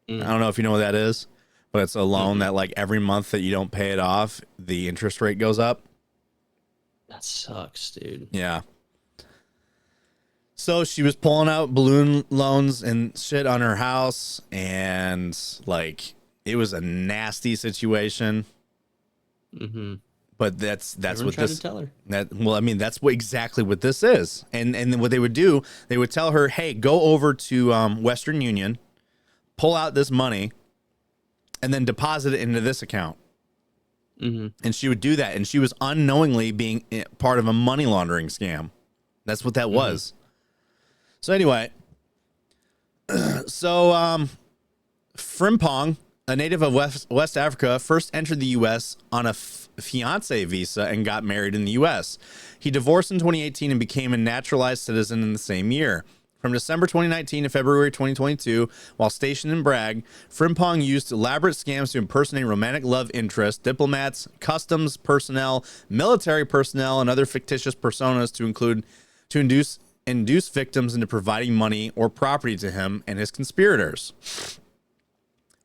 I don't know if you know what that is, but it's a loan that like every month that you don't pay it off, the interest rate goes up. That sucks, dude. Yeah. So she was pulling out balloon loans and shit on her house, and like it was a nasty situation. But that's Everyone what tried this to tell her. that's exactly what this is. And then what they would do, they would tell her, hey, go over to Western Union, pull out this money, and then deposit it into this account. And she would do that, and she was unknowingly being part of a money laundering scam. That's what that was. So anyway, Frimpong, a native of West Africa, first entered the U.S. on a fiancé visa and got married in the U.S. He divorced in 2018 and became a naturalized citizen in the same year. From December 2019 to February 2022, while stationed in Bragg, Frimpong used elaborate scams to impersonate romantic love interests, diplomats, customs personnel, military personnel, and other fictitious personas to induce victims into providing money or property to him and his conspirators.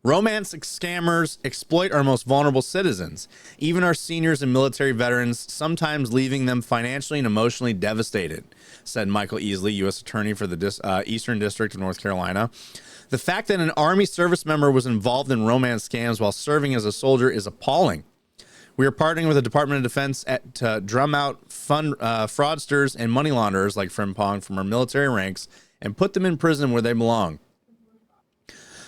Romance scammers exploit our most vulnerable citizens, even our seniors and military veterans, sometimes leaving them financially and emotionally devastated, said Michael Easley, U.S. Attorney for the Eastern District of North Carolina. The fact that an Army service member was involved in romance scams while serving as a soldier is appalling. We are partnering with the Department of Defense to drum out fraudsters and money launderers like Frimpong from our military ranks and put them in prison where they belong.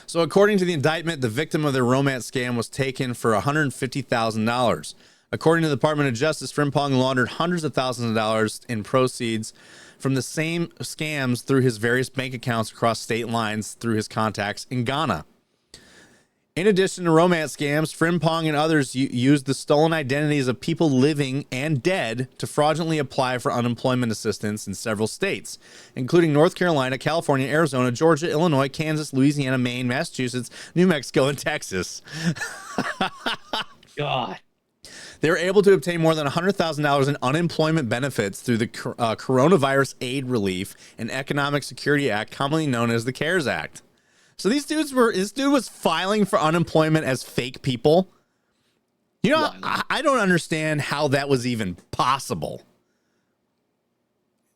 So according to the indictment, the victim of their romance scam was taken for $150,000. According to the Department of Justice, Frimpong laundered hundreds of thousands of dollars in proceeds from the same scams through his various bank accounts across state lines through his contacts in Ghana. In addition to romance scams, Frimpong and others used the stolen identities of people living and dead to fraudulently apply for unemployment assistance in several states, including North Carolina, California, Arizona, Georgia, Illinois, Kansas, Louisiana, Maine, Massachusetts, New Mexico, and Texas. God. They were able to obtain more than $100,000 in unemployment benefits through the Coronavirus Aid Relief and Economic Security Act, commonly known as the CARES Act. So this dude was filing for unemployment as fake people. You know, I don't understand how that was even possible.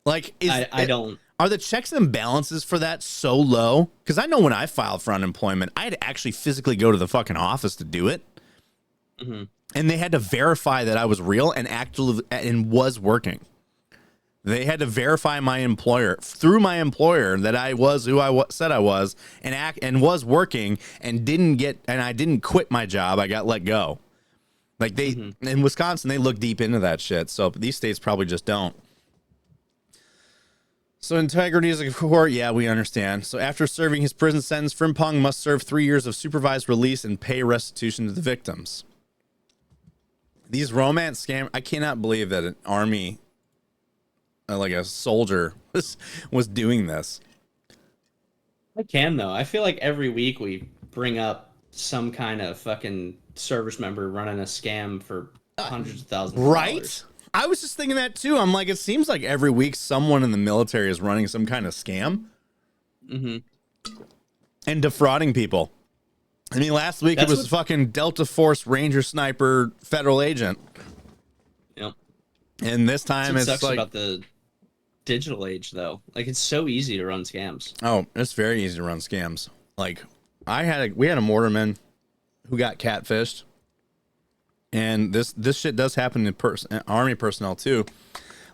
Like, I don't. Are the checks and balances for that so low? Because I know when I filed for unemployment, I had to actually physically go to the fucking office to do it. And they had to verify that I was real and was working. They had to verify my employer through my employer that I was who I said I was and was working and I didn't quit my job. I got let go. Like in Wisconsin, they look deep into that shit. So these states probably just don't. So integrity is a core. Yeah, we understand. So after serving his prison sentence, Frimpong must serve 3 years of supervised release and pay restitution to the victims. These romance scams, I cannot believe that an Army, like a soldier, was doing this. I can, though. I feel like every week we bring up some kind of fucking service member running a scam for hundreds of thousands of dollars. I was just thinking that too. I'm like, it seems like every week someone in the military is running some kind of scam and defrauding people. I mean, last week it was fucking Delta Force Ranger Sniper federal agent. Yep. And this time it's sucks like about the digital age, though. Like, it's so easy to run scams. Oh, it's very easy to run scams. Like, we had a mortarman who got catfished, and this shit does happen in Army personnel too.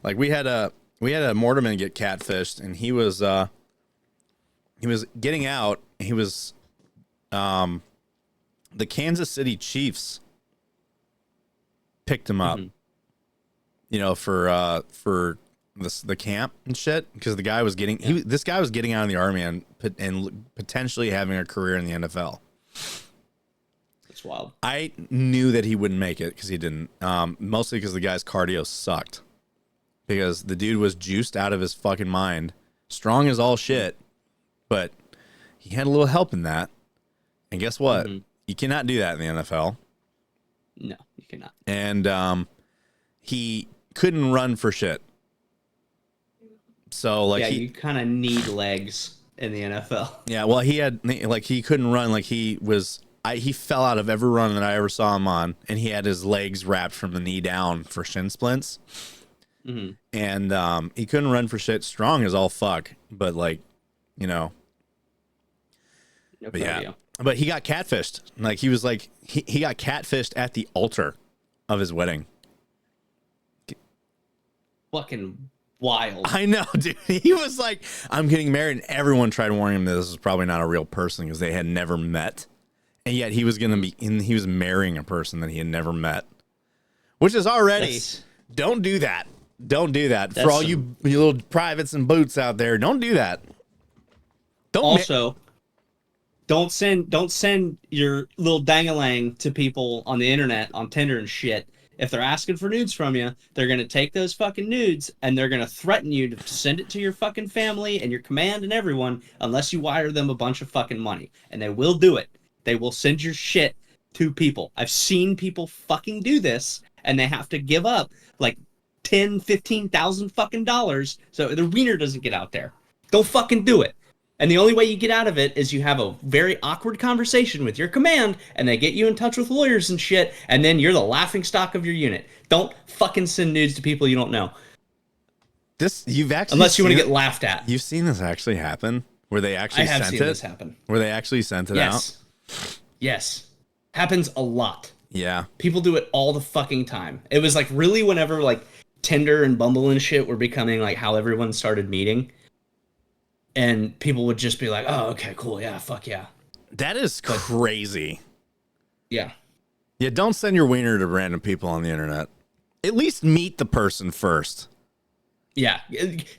Like, we had a mortarman get catfished, and he was getting out. He was the Kansas City Chiefs picked him up, you know, for the camp and shit, because the guy was getting this guy was getting out of the Army and potentially having a career in the NFL. It's wild. I knew that he wouldn't make it because he didn't. Mostly because the guy's cardio sucked. Because the dude was juiced out of his fucking mind, strong as all shit, but he had a little help in that. And guess what? You cannot do that in the NFL. No, you cannot. And he couldn't run for shit. So like, you kind of need legs in the NFL. Yeah, well, he couldn't run. Like he fell out of every run that I ever saw him on, and he had his legs wrapped from the knee down for shin splints. And he couldn't run for shit. Strong as all fuck, but like, No but yeah, but he got catfished. Like he was like he got catfished at the altar of his wedding. Fucking wild. I know, dude. He was like, I'm getting married, and everyone tried warning him that this was probably not a real person because they had never met. And yet he was he was marrying a person that he had never met. Which is already, don't do that. Don't do that. For all you little privates and boots out there, don't do that. Don't send your little dangalang to people on the internet, on Tinder and shit. If they're asking for nudes from you, they're going to take those fucking nudes and they're going to threaten you to send it to your fucking family and your command and everyone unless you wire them a bunch of fucking money. And they will do it. They will send your shit to people. I've seen people fucking do this and they have to give up like $10,000-$15,000 fucking dollars so the wiener doesn't get out there. Don't fucking do it. And the only way you get out of it is you have a very awkward conversation with your command, and they get you in touch with lawyers and shit, and then you're the laughing stock of your unit. Don't fucking send nudes to people you don't know. You've actually unless you want to get laughed at. You've seen this actually happen, where they actually sent it. I have seen this happen. Where they actually sent it out. Yes, happens a lot. Yeah, people do it all the fucking time. It was like really whenever like Tinder and Bumble and shit were becoming like how everyone started meeting. And people would just be like, oh, okay, cool. Yeah, fuck yeah. That is crazy. Yeah. Yeah, don't send your wiener to random people on the internet. At least meet the person first. Yeah.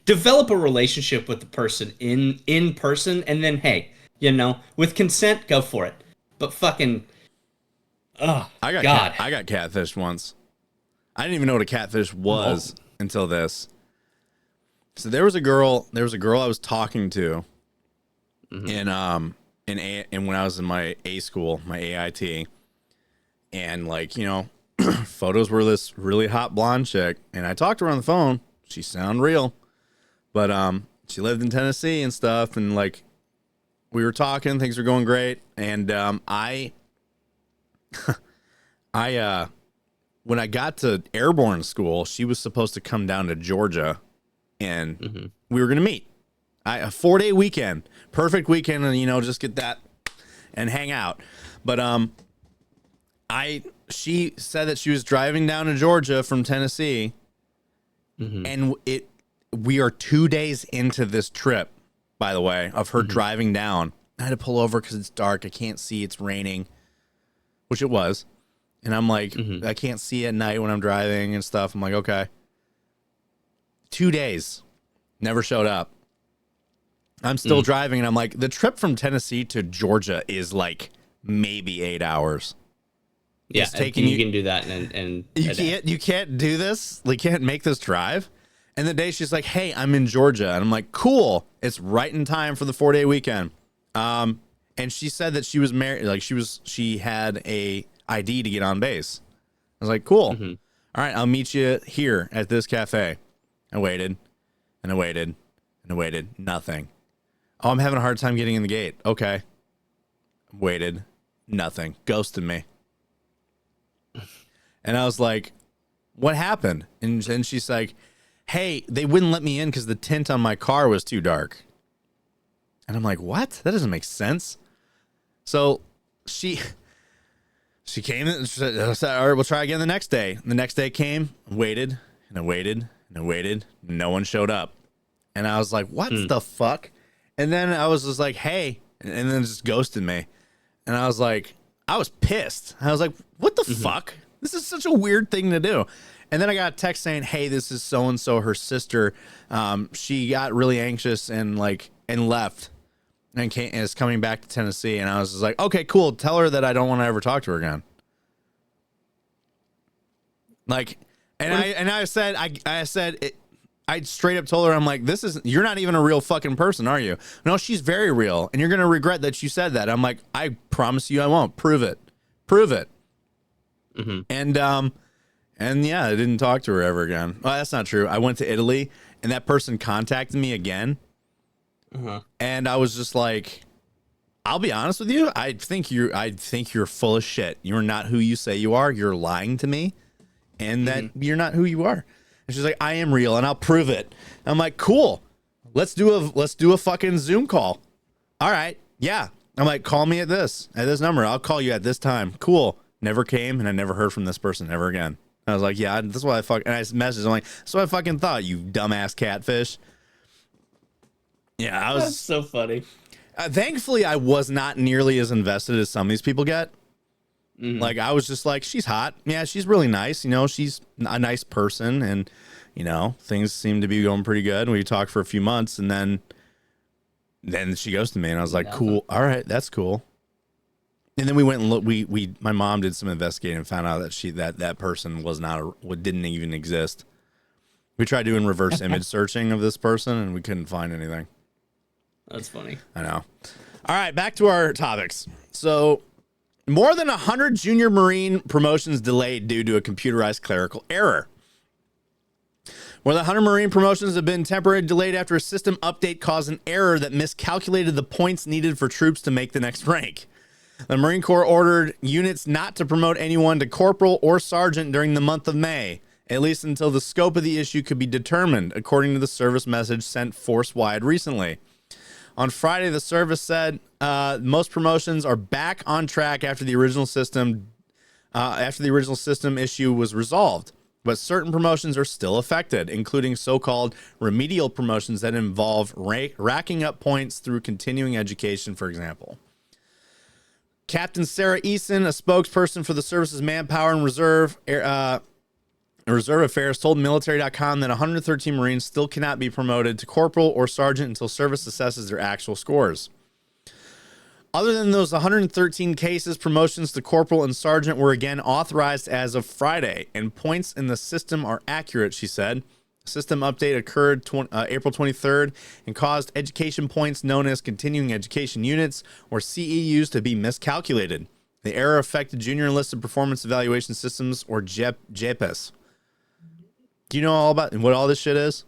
Develop a relationship with the person in person. And then, hey, with consent, go for it. But fucking, oh, I got catfished once. I didn't even know what a catfish was until this. So there was a girl I was talking to in when I was in my A school, my AIT. And like, photos were this really hot blonde chick, and I talked to her on the phone. She sounded real. But she lived in Tennessee and stuff, and like we were talking, things were going great, and I when I got to airborne school, she was supposed to come down to Georgia. And we were going to meet. A 4-day weekend. Perfect weekend. And, just get that and hang out. But she said that she was driving down to Georgia from Tennessee. And we are 2 days into this trip, by the way, of her driving down. I had to pull over because it's dark. I can't see. It's raining, which it was. And I'm like, I can't see at night when I'm driving and stuff. I'm like, okay. 2 days, never showed up. I'm still driving, and I'm like, the trip from Tennessee to Georgia is like maybe 8 hours. Yeah, you can do that, and you can't do this. You can't make this drive. And the day she's like, "Hey, I'm in Georgia," and I'm like, "Cool, it's right in time for the 4-day weekend." And she said that she was married, like she had a ID to get on base. I was like, "Cool, all right, I'll meet you here at this cafe." I waited, and I waited, and I waited. Nothing. Oh, I'm having a hard time getting in the gate. Okay. Waited. Nothing. Ghosted me. And I was like, what happened? And then she's like, hey, they wouldn't let me in because the tint on my car was too dark. And I'm like, what? That doesn't make sense. So she came in and said, all right, we'll try again the next day. And the next day came, waited, and I waited. And I waited. No one showed up. And I was like, what the fuck? And then I was just like, hey. And then just ghosted me. And I was like, I was pissed. I was like, what the fuck? This is such a weird thing to do. And then I got a text saying, hey, this is so-and-so, her sister. She got really anxious and left. and is coming back to Tennessee. And I was just like, okay, cool. Tell her that I don't want to ever talk to her again. Like, I said, I straight up told her, I'm like, you're not even a real fucking person, are you? No, she's very real. And you're going to regret that you said that. I'm like, I promise you I won't. Prove it. Mm-hmm. And yeah, I didn't talk to her ever again. Well, that's not true. I went to Italy and that person contacted me again. Uh-huh. And I was just like, I'll be honest with you. I think you're full of shit. You're not who you say you are. You're lying to me and that you're not who you are. And she's like, I am real and I'll prove it. And I'm like, cool. Let's do a fucking Zoom call. All right. Yeah. I'm like, call me at this number. I'll call you at this time. Cool. Never came. And I never heard from this person ever again. I was like, yeah, that's what I and I messaged. I'm like, that's what I fucking thought, you dumbass catfish. Yeah, That's so funny. Thankfully, I was not nearly as invested as some of these people get. Mm-hmm. Like, I was just like, she's hot. Yeah, she's really nice. You know, she's a nice person. And, you know, things seem to be going pretty good. We talked for a few months. And then she goes to me. And I was like, cool. All right, that's cool. And then we went and looked. My mom did some investigating and found out that that person didn't even exist. We tried doing reverse image searching of this person. And we couldn't find anything. That's funny. I know. All right, back to our topics. So, more than 100 junior Marine promotions delayed due to a computerized clerical error. More than 100 Marine promotions have been temporarily delayed after a system update caused an error that miscalculated the points needed for troops to make the next rank. The Marine Corps ordered units not to promote anyone to corporal or sergeant during the month of May, at least until the scope of the issue could be determined, according to the service message sent force-wide recently. On Friday, the service said most promotions are back on track after the original system issue was resolved, but certain promotions are still affected, including so-called remedial promotions that involve racking up points through continuing education, for example. Captain Sarah Eason, a spokesperson for the service's manpower and reserve affairs, told military.com that 113 Marines still cannot be promoted to corporal or sergeant until service assesses their actual scores. Other than those 113 cases, promotions to corporal and sergeant were again authorized as of Friday, and points in the system are accurate, she said. System update occurred April 23rd and caused education points known as continuing education units, or CEUs, to be miscalculated. The error affected junior enlisted performance evaluation systems, or JEPS. Do you know all about what all this shit is?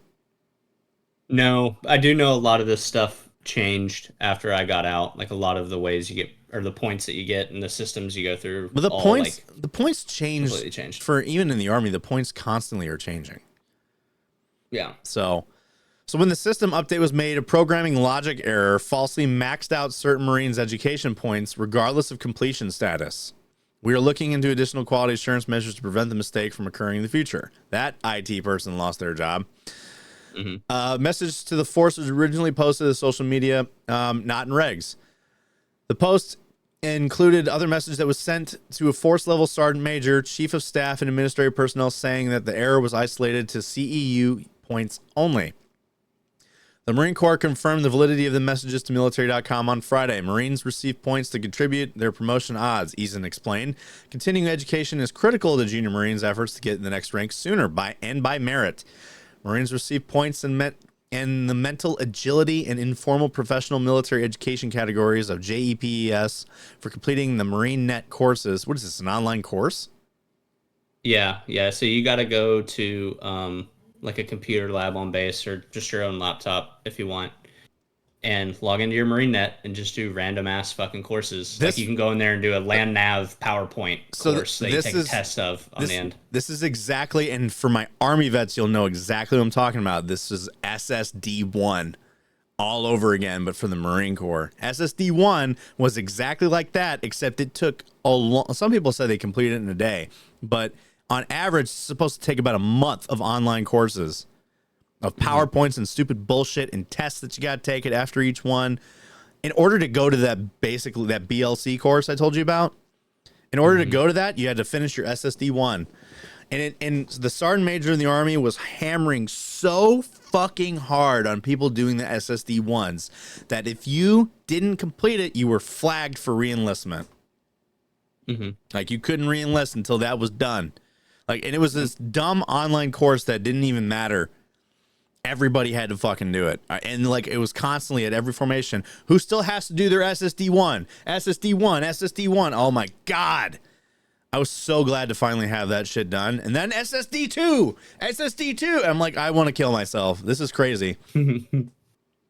No, I do know a lot of this stuff changed after I got out. Like a lot of the ways you get, or the points that you get, and the systems you go through. But the points changed. Completely changed. For even in the Army, the points constantly are changing. Yeah. So when the system update was made, a programming logic error falsely maxed out certain Marines' education points, regardless of completion status. We are looking into additional quality assurance measures to prevent the mistake from occurring in the future. That IT person lost their job. Mm-hmm. Message to the force was originally posted to social media, not in regs. The post included other message that was sent to a force level sergeant major, chief of staff, and administrative personnel, saying that the error was isolated to CEU points only. The Marine Corps confirmed the validity of the messages to military.com on Friday. Marines receive points to contribute their promotion odds, Eason explained. Continuing education is critical to junior Marines' efforts to get in the next rank sooner by merit. Marines receive points in the mental agility and informal professional military education categories of JEPES for completing the Marine Net courses. What is this, an online course? Yeah. So you got to go to like a computer lab on base, or just your own laptop if you want, and log into your Marine Net and just do random ass fucking courses. Like you can go in there and do a land nav PowerPoint course that you take a test of on the end. This is exactly, and for my Army vets, you'll know exactly what I'm talking about. This is SSD1 all over again, but for the Marine Corps. SSD1 was exactly like that, except it took a long, some people said they completed it in a day, but on average, it's supposed to take about a month of online courses of PowerPoints and stupid bullshit and tests that you got to take it after each one. In order to go to that BLC course I told you about, in order to go to that, you had to finish your SSD1. And the sergeant major in the Army was hammering so fucking hard on people doing the SSD ones that if you didn't complete it, you were flagged for reenlistment. Like, you couldn't reenlist until that was done. Like, and it was this dumb online course that didn't even matter. Everybody had to fucking do it. And like, it was constantly at every formation. Who still has to do their SSD1? SSD1, SSD1. Oh my God. I was so glad to finally have that shit done. And then SSD2, SSD2. I'm like, I want to kill myself. This is crazy.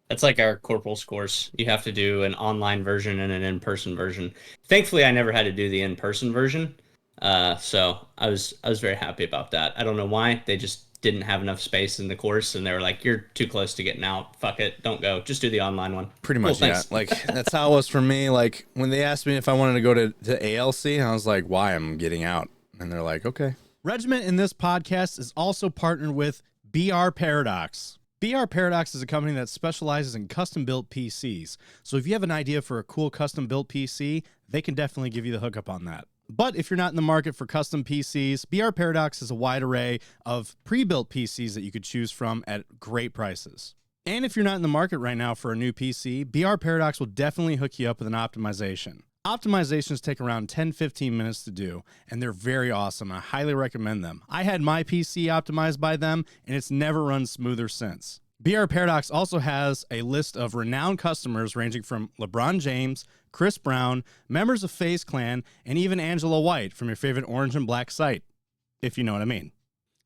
That's like our corporal's course. You have to do an online version and an in-person version. Thankfully, I never had to do the in-person version. So I was very happy about that. I don't know why. They just didn't have enough space in the course, and they were like, you're too close to getting out. Fuck it. Don't go. Just do the online one. Pretty much, yeah. Like, that's how it was for me. Like, when they asked me if I wanted to go to ALC, I was like, why? I'm getting out. And they're like, okay. Regiment in this podcast is also partnered with BR Paradox. BR Paradox is a company that specializes in custom-built PCs. So if you have an idea for a cool custom-built PC, they can definitely give you the hookup on that. But if you're not in the market for custom PCs, BR Paradox has a wide array of pre-built PCs that you could choose from at great prices. And if you're not in the market right now for a new PC, BR Paradox will definitely hook you up with an optimization. Optimizations take around 10-15 minutes to do, and they're very awesome. I highly recommend them. I had my PC optimized by them, and it's never run smoother since. BR Paradox also has a list of renowned customers ranging from LeBron James, Chris Brown, members of FaZe Clan, and even Angela White from your favorite orange and black site, if you know what I mean.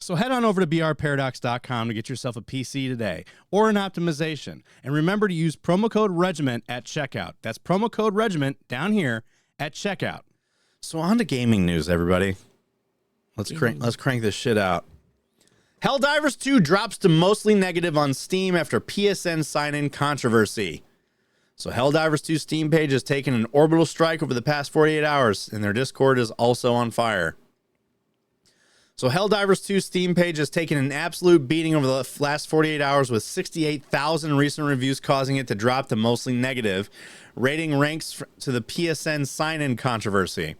So head on over to brparadox.com to get yourself a PC today or an optimization. And remember to use promo code REGIMENT at checkout. That's promo code REGIMENT down here at checkout. So on to gaming news, everybody. Let's crank this shit out. Helldivers 2 drops to mostly negative on Steam after PSN sign-in controversy. So Helldivers 2 Steam page has taken an orbital strike over the past 48 hours, and their Discord is also on fire. So Helldivers 2 Steam page has taken an absolute beating over the last 48 hours, with 68,000 recent reviews causing it to drop to mostly negative. Rating ranks to the PSN sign-in controversy.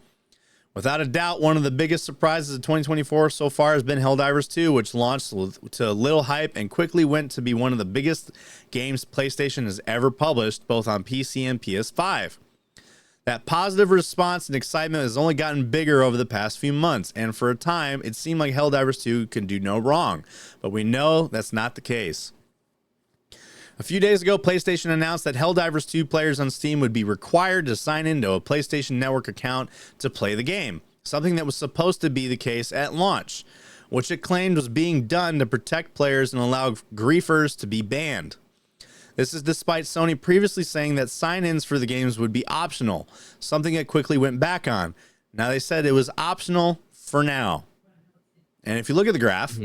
Without a doubt, one of the biggest surprises of 2024 so far has been Helldivers 2, which launched to little hype and quickly went to be one of the biggest games PlayStation has ever published, both on PC and PS5. That positive response and excitement has only gotten bigger over the past few months, and for a time, it seemed like Helldivers 2 could do no wrong, but we know that's not the case. A few days ago, PlayStation announced that Helldivers 2 players on Steam would be required to sign into a PlayStation Network account to play the game, something that was supposed to be the case at launch, which it claimed was being done to protect players and allow griefers to be banned. This is despite Sony previously saying that sign-ins for the games would be optional, something it quickly went back on. Now they said it was optional for now. And if you look at the graph,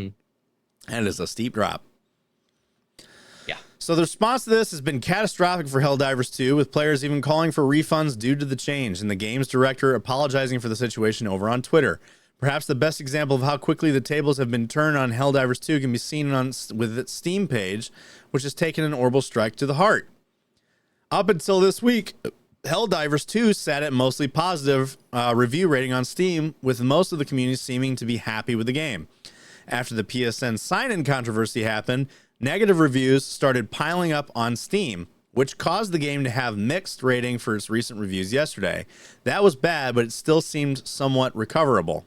that is a steep drop. So the response to this has been catastrophic for Helldivers 2, with players even calling for refunds due to the change, and the game's director apologizing for the situation over on Twitter. Perhaps the best example of how quickly the tables have been turned on Helldivers 2 can be seen with its Steam page, which has taken an orbital strike to the heart. Up until this week, Helldivers 2 sat at mostly positive review rating on Steam, with most of the community seeming to be happy with the game. After the PSN sign-in controversy happened, negative reviews started piling up on Steam, which caused the game to have mixed rating for its recent reviews yesterday. That was bad, but it still seemed somewhat recoverable.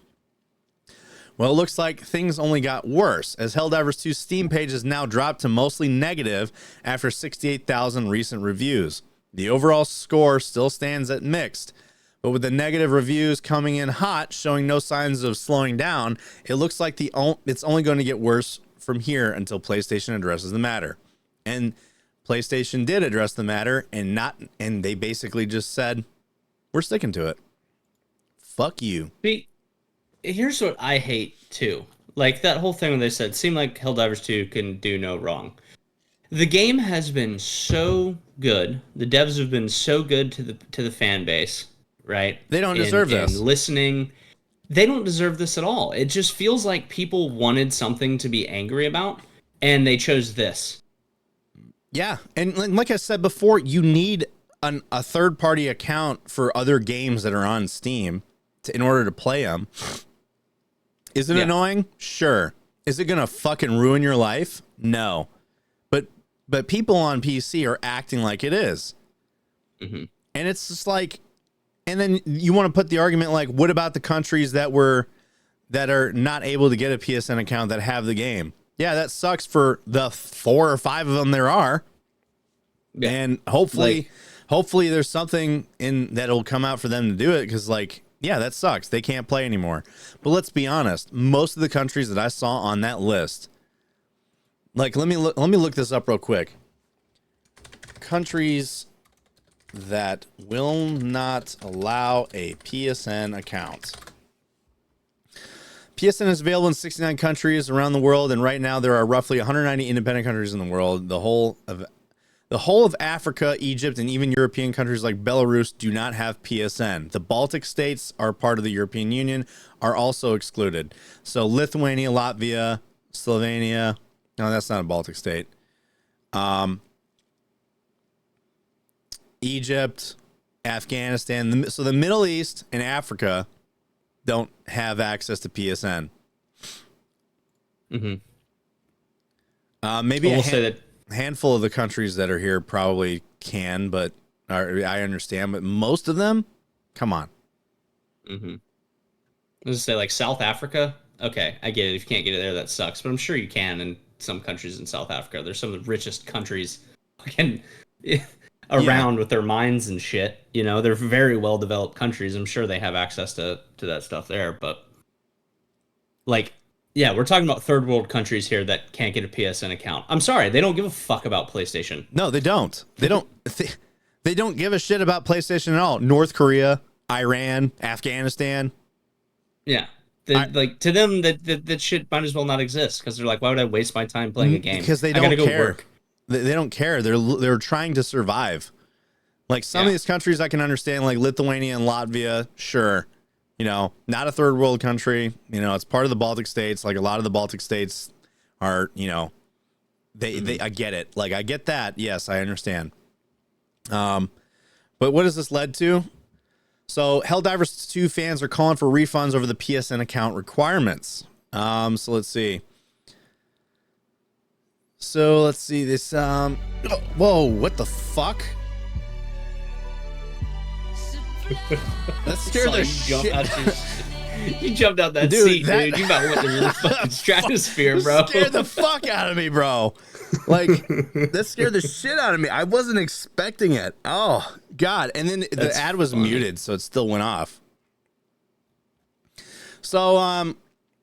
Well, it looks like things only got worse, as Helldivers 2 Steam page has now dropped to mostly negative after 68,000 recent reviews. The overall score still stands at mixed, but with the negative reviews coming in hot, showing no signs of slowing down, it looks like it's only going to get worse from here until PlayStation addresses the matter. And PlayStation did address the matter, and they basically just said, we're sticking to it. Fuck you. See, here's what I hate too. Like that whole thing when they said, seemed like Helldivers 2 can do no wrong. The game has been so good. The devs have been so good to the fan base, right? They don't deserve this. Listening. They don't deserve this at all. It just feels like people wanted something to be angry about, and they chose this. Yeah, and like I said before, you need a third-party account for other games that are on Steam in order to play them. Is it annoying? Sure. Is it gonna fucking ruin your life? No. But people on PC are acting like it is. Mm-hmm. And it's just like, and then you want to put the argument like, what about the countries that are not able to get a PSN account that have the game? Yeah, that sucks for the 4 or 5 of them there are. Yeah. And hopefully there's something in that'll come out for them to do it, because like, yeah, that sucks. They can't play anymore. But let's be honest, most of the countries that I saw on that list, like let me look this up real quick. Countries that will not allow a PSN account. PSN is available in 69 countries around the world, and right now there are roughly 190 independent countries in the world. The whole of Africa, Egypt, and even European countries like Belarus do not have PSN. The Baltic states are part of the European Union, are also excluded. So Lithuania, Latvia, Slovenia. No, that's not a Baltic state. Egypt, Afghanistan. So the Middle East and Africa don't have access to PSN. Mm-hmm. Maybe a handful of the countries that are here probably can, but I understand. But most of them, come on. Mm-hmm. Let's say like South Africa. Okay, I get it. If you can't get it there, that sucks. But I'm sure you can in some countries in South Africa. They're some of the richest countries around with their mines and shit. You know, they're very well developed countries. I'm sure they have access to that stuff there. But like, yeah, we're talking about third world countries here that can't get a PSN account. I'm sorry, they don't give a fuck about PlayStation. No, they don't. They don't. They don't give a shit about PlayStation at all. North Korea, Iran, Afghanistan. Yeah. Like to them, that shit might as well not exist, because they're like, why would I waste my time playing a game? Because they don't care. They don't care. They're trying to survive. Like some of these countries I can understand, like Lithuania and Latvia, sure. You know, not a third world country. You know, it's part of the Baltic states. Like a lot of the Baltic states are, you know, I get it. Like I get that. Yes, I understand. But what has this led to? So Helldivers 2 fans are calling for refunds over the PSN account requirements. So let's see. This. Whoa, what the fuck? That scared the shit. You jumped out that seat, dude. You about went to the fucking stratosphere, bro. Scared the fuck out of me, bro. Like, that scared the shit out of me. I wasn't expecting it. Oh, God. And then the ad was muted, so it still went off. So,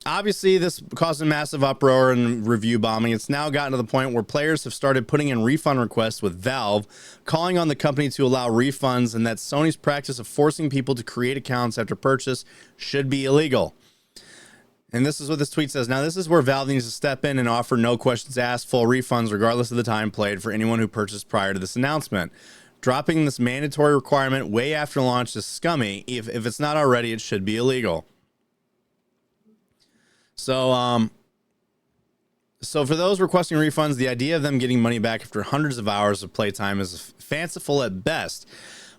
obviously, this caused a massive uproar and review bombing. It's now gotten to the point where players have started putting in refund requests with Valve, calling on the company to allow refunds, and that Sony's practice of forcing people to create accounts after purchase should be illegal. And this is what this tweet says. Now, this is where Valve needs to step in and offer no questions asked full refunds regardless of the time played for anyone who purchased prior to this announcement. Dropping this mandatory requirement way after launch is scummy. If it's not already, it should be illegal. So for those requesting refunds, the idea of them getting money back after hundreds of hours of playtime is fanciful at best.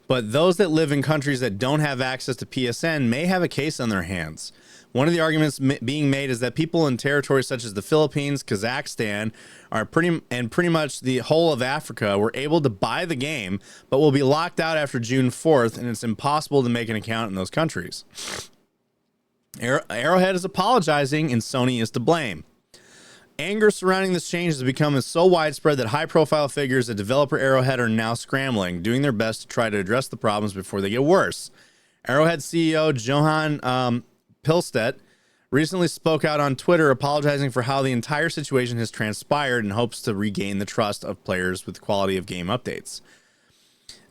But those that live in countries that don't have access to PSN may have a case on their hands. One of the arguments being made is that people in territories such as the Philippines, Kazakhstan, pretty much the whole of Africa were able to buy the game, but will be locked out after June 4th, and it's impossible to make an account in those countries. Arrowhead is apologizing, and Sony is to blame. Anger surrounding this change has become so widespread that high-profile figures at developer Arrowhead are now scrambling, doing their best to try to address the problems before they get worse. Arrowhead CEO Johan Pilstedt recently spoke out on Twitter apologizing for how the entire situation has transpired and hopes to regain the trust of players with quality of game updates.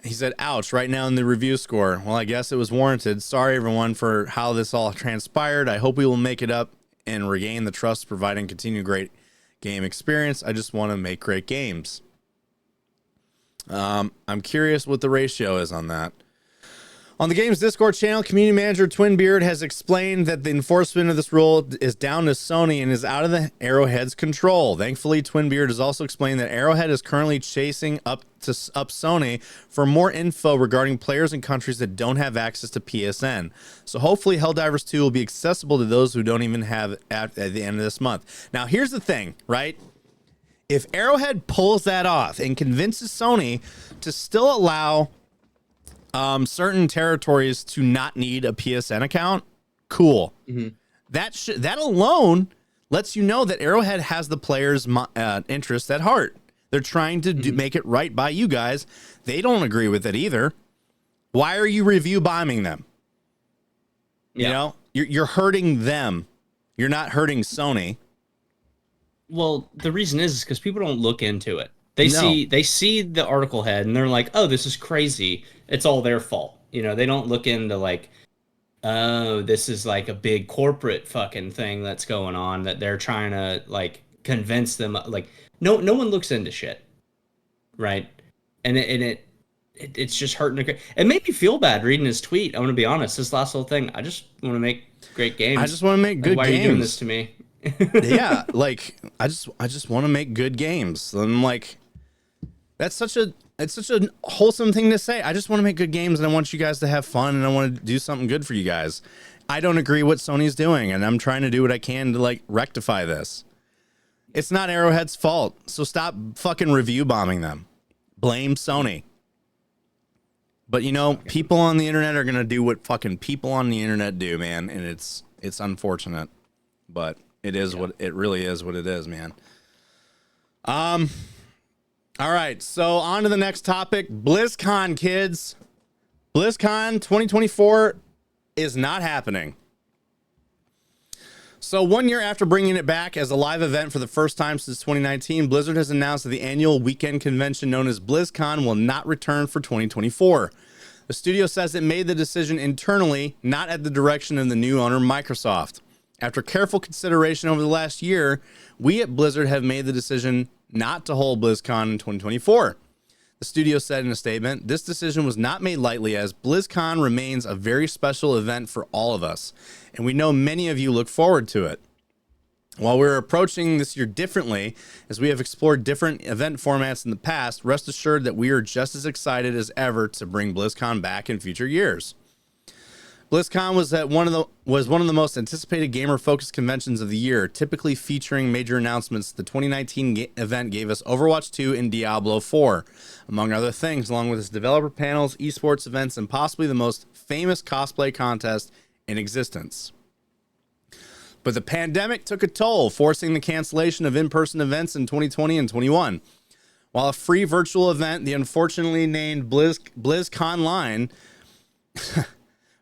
He said, ouch, right now in the review score. Well, I guess it was warranted. Sorry, everyone, for how this all transpired. I hope we will make it up and regain the trust, providing continued great game experience. I just want to make great games. I'm curious what the ratio is on that. On the game's Discord channel, community manager Twinbeard has explained that the enforcement of this rule is down to Sony and is out of the Arrowhead's control. Thankfully, Twinbeard has also explained that Arrowhead is currently chasing up Sony for more info regarding players in countries that don't have access to PSN. So hopefully Helldivers 2 will be accessible to those who don't even have it at the end of this month. Now, here's the thing, right? If Arrowhead pulls that off and convinces Sony to still allow certain territories to not need a PSN account, cool. Mm-hmm. That alone lets you know that Arrowhead has the players' interest at heart. They're trying to make it right by you guys. They don't agree with it either. Why are you review bombing them? You know, you're hurting them. You're not hurting Sony. Well, the reason is because people don't look into it. They see the article head and they're like, oh, this is crazy. It's all their fault. You know, they don't look into like, oh, this is like a big corporate fucking thing that's going on that they're trying to like convince them. Like, no one looks into shit, right? And it's just hurting. It made me feel bad reading his tweet. I'm gonna be honest. This last little thing, I just want to make great games. I just want to make good games. Why are you doing this to me? Yeah, like I just want to make good games. I'm like, it's such a wholesome thing to say. I just want to make good games and I want you guys to have fun and I want to do something good for you guys. I don't agree what Sony's doing and I'm trying to do what I can to like rectify this. It's not Arrowhead's fault, so stop fucking review bombing them. Blame Sony. But you know, people on the internet are gonna do what fucking people on the internet do, man, and it's unfortunate, but it is what it really is. What it is, man. All right, so on to the next topic. BlizzCon, kids. BlizzCon 2024 is not happening. So 1 year after bringing it back as a live event for the first time since 2019, Blizzard has announced that the annual weekend convention known as BlizzCon will not return for 2024. The studio says it made the decision internally, not at the direction of the new owner, Microsoft. After careful consideration over the last year, we at Blizzard have made the decision not to hold BlizzCon in 2024. The studio said in a statement, this decision was not made lightly as BlizzCon remains a very special event for all of us, and we know many of you look forward to it. While we're approaching this year differently, as we have explored different event formats in the past, rest assured that we are just as excited as ever to bring BlizzCon back in future years. BlizzCon was one of the most anticipated gamer-focused conventions of the year, typically featuring major announcements. The 2019 event gave us Overwatch 2 and Diablo 4, among other things, along with its developer panels, esports events, and possibly the most famous cosplay contest in existence. But the pandemic took a toll, forcing the cancellation of in-person events in 2020 and 21. While a free virtual event, the unfortunately named BlizzCon Line...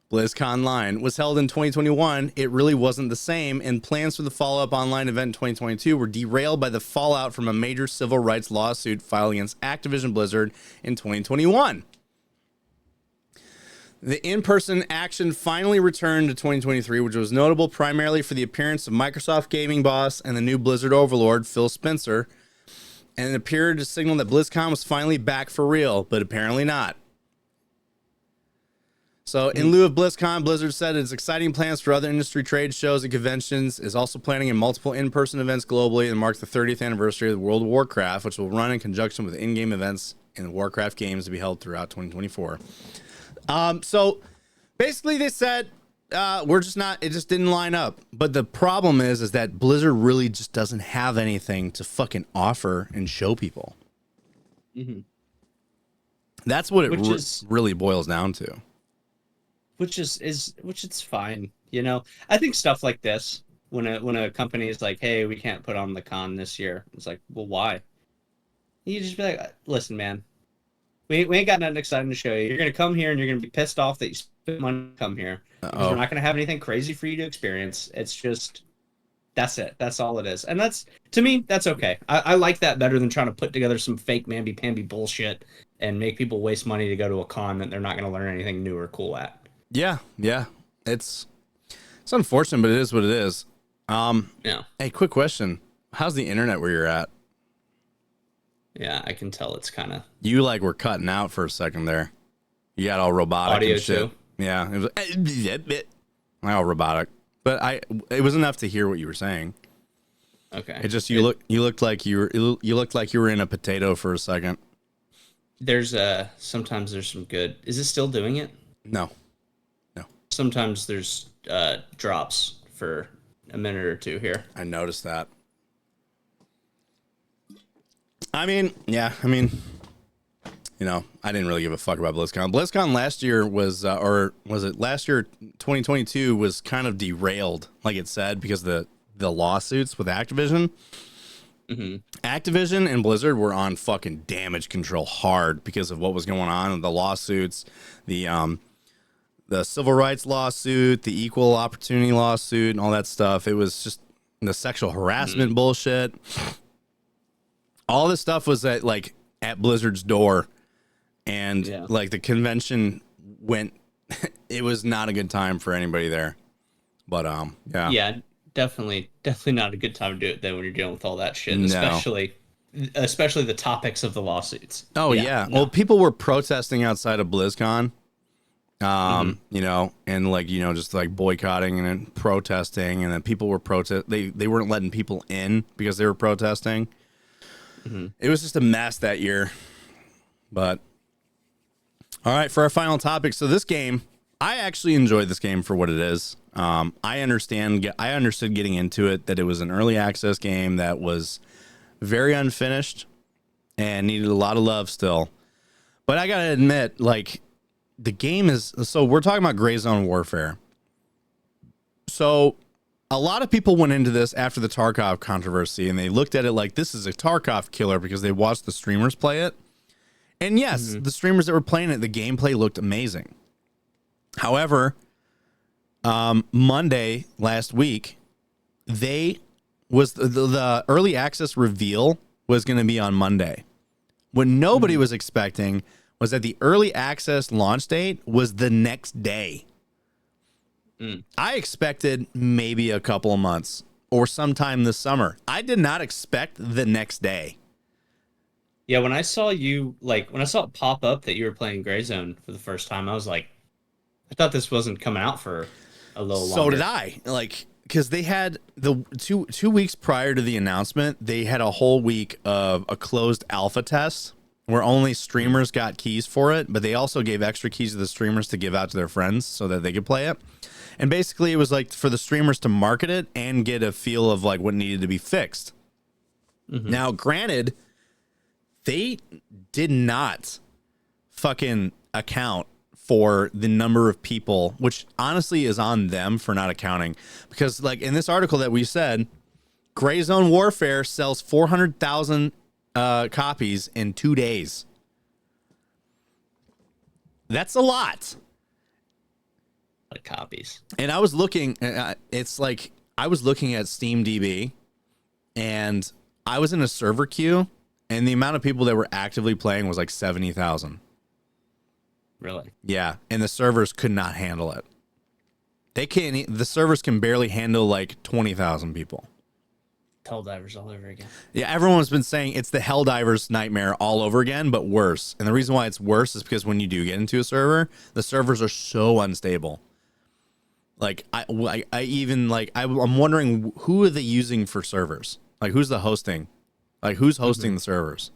BlizzCon Line was held in 2021, it really wasn't the same, and plans for the follow-up online event in 2022 were derailed by the fallout from a major civil rights lawsuit filed against Activision Blizzard in 2021. The in-person action finally returned to 2023, which was notable primarily for the appearance of Microsoft gaming boss and the new Blizzard overlord, Phil Spencer, and it appeared to signal that BlizzCon was finally back for real, but apparently not. So in lieu of BlizzCon, Blizzard said its exciting plans for other industry trade shows and conventions is also planning in multiple in-person events globally and mark the 30th anniversary of the World of Warcraft, which will run in conjunction with in-game events in the Warcraft games to be held throughout 2024. So basically they said, it just didn't line up. But the problem is that Blizzard really just doesn't have anything to fucking offer and show people. Mm-hmm. That's what it really boils down to. Which is fine, you know. I think stuff like this, when a company is like, "Hey, we can't put on the con this year," it's like, "Well, why?" You just be like, "Listen, man, we ain't got nothing exciting to show you. You're gonna come here and you're gonna be pissed off that you spent money to come here because we're not gonna have anything crazy for you to experience. It's just that's it. That's all it is, and that's to me, that's okay. I like that better than trying to put together some fake mamby-pamby bullshit and make people waste money to go to a con that they're not gonna learn anything new or cool at." Yeah. It's unfortunate, but it is what it is. Yeah. Hey, quick question. How's the internet where you're at? Yeah, I can tell it's kind of... You were cutting out for a second there. You got all robotic audio and shit. too. Yeah, it was all robotic, but it was enough to hear what you were saying. Okay. It just you looked like you were in a potato for a second. There's sometimes there's some good. Is it still doing it? No. Sometimes there's drops for a minute or two here. I noticed that. I mean, I didn't really give a fuck about BlizzCon. BlizzCon last year was, or was it last year, 2022 was kind of derailed, like it said, because the lawsuits with Activision. Mm-hmm. Activision and Blizzard were on fucking damage control hard because of what was going on, the lawsuits, the civil rights lawsuit, the equal opportunity lawsuit, and all that stuff. It was just the sexual harassment bullshit. All this stuff was at Blizzard's door, and the convention went. It was not a good time for anybody there, but yeah, definitely not a good time to do it then when you're dealing with all that shit, No. especially the topics of the lawsuits. Oh yeah. Well, people were protesting outside of BlizzCon. And just boycotting and then protesting, and then people were they weren't letting people in because they were protesting. It was just a mess that year. But all right, for our final topic. So this game, I actually enjoyed this game for what it is. I understood getting into it, that it was an early access game that was very unfinished and needed a lot of love still. But I gotta admit, the game is, so we're talking about Gray Zone Warfare. So a lot of people went into this after the Tarkov controversy, and they looked at it like this is a Tarkov killer because they watched the streamers play it. And yes, the streamers that were playing it, the gameplay looked amazing. However, Monday last week, the early access reveal was going to be on Monday. What nobody was expecting was that the early access launch date was the next day. I expected maybe a couple of months or sometime this summer. I did not expect the next day. Yeah, when I saw when I saw it pop up that you were playing Gray Zone for the first time, I was like, I thought this wasn't coming out for a little longer. So did I. Because they had the two weeks prior to the announcement, they had a whole week of a closed alpha test where only streamers got keys for it, but they also gave extra keys to the streamers to give out to their friends so that they could play it. And basically it was for the streamers to market it and get a feel of what needed to be fixed. Now, granted, they did not fucking account for the number of people, which honestly is on them for not accounting. Because in this article that we said, Gray Zone Warfare sells 400,000 copies in 2 days. That's a lot. Of copies. And I was looking, I was looking at SteamDB, and I was in a server queue, and the amount of people that were actively playing was 70,000. Really? Yeah, and the servers could not handle it. The servers can barely handle 20,000 people. Helldivers all over again. Yeah, everyone's been saying it's the Helldivers nightmare all over again, but worse. And the reason why it's worse is because when you do get into a server, the servers are so unstable. I'm wondering, who are they using for servers? Who's the hosting? Who's hosting the servers?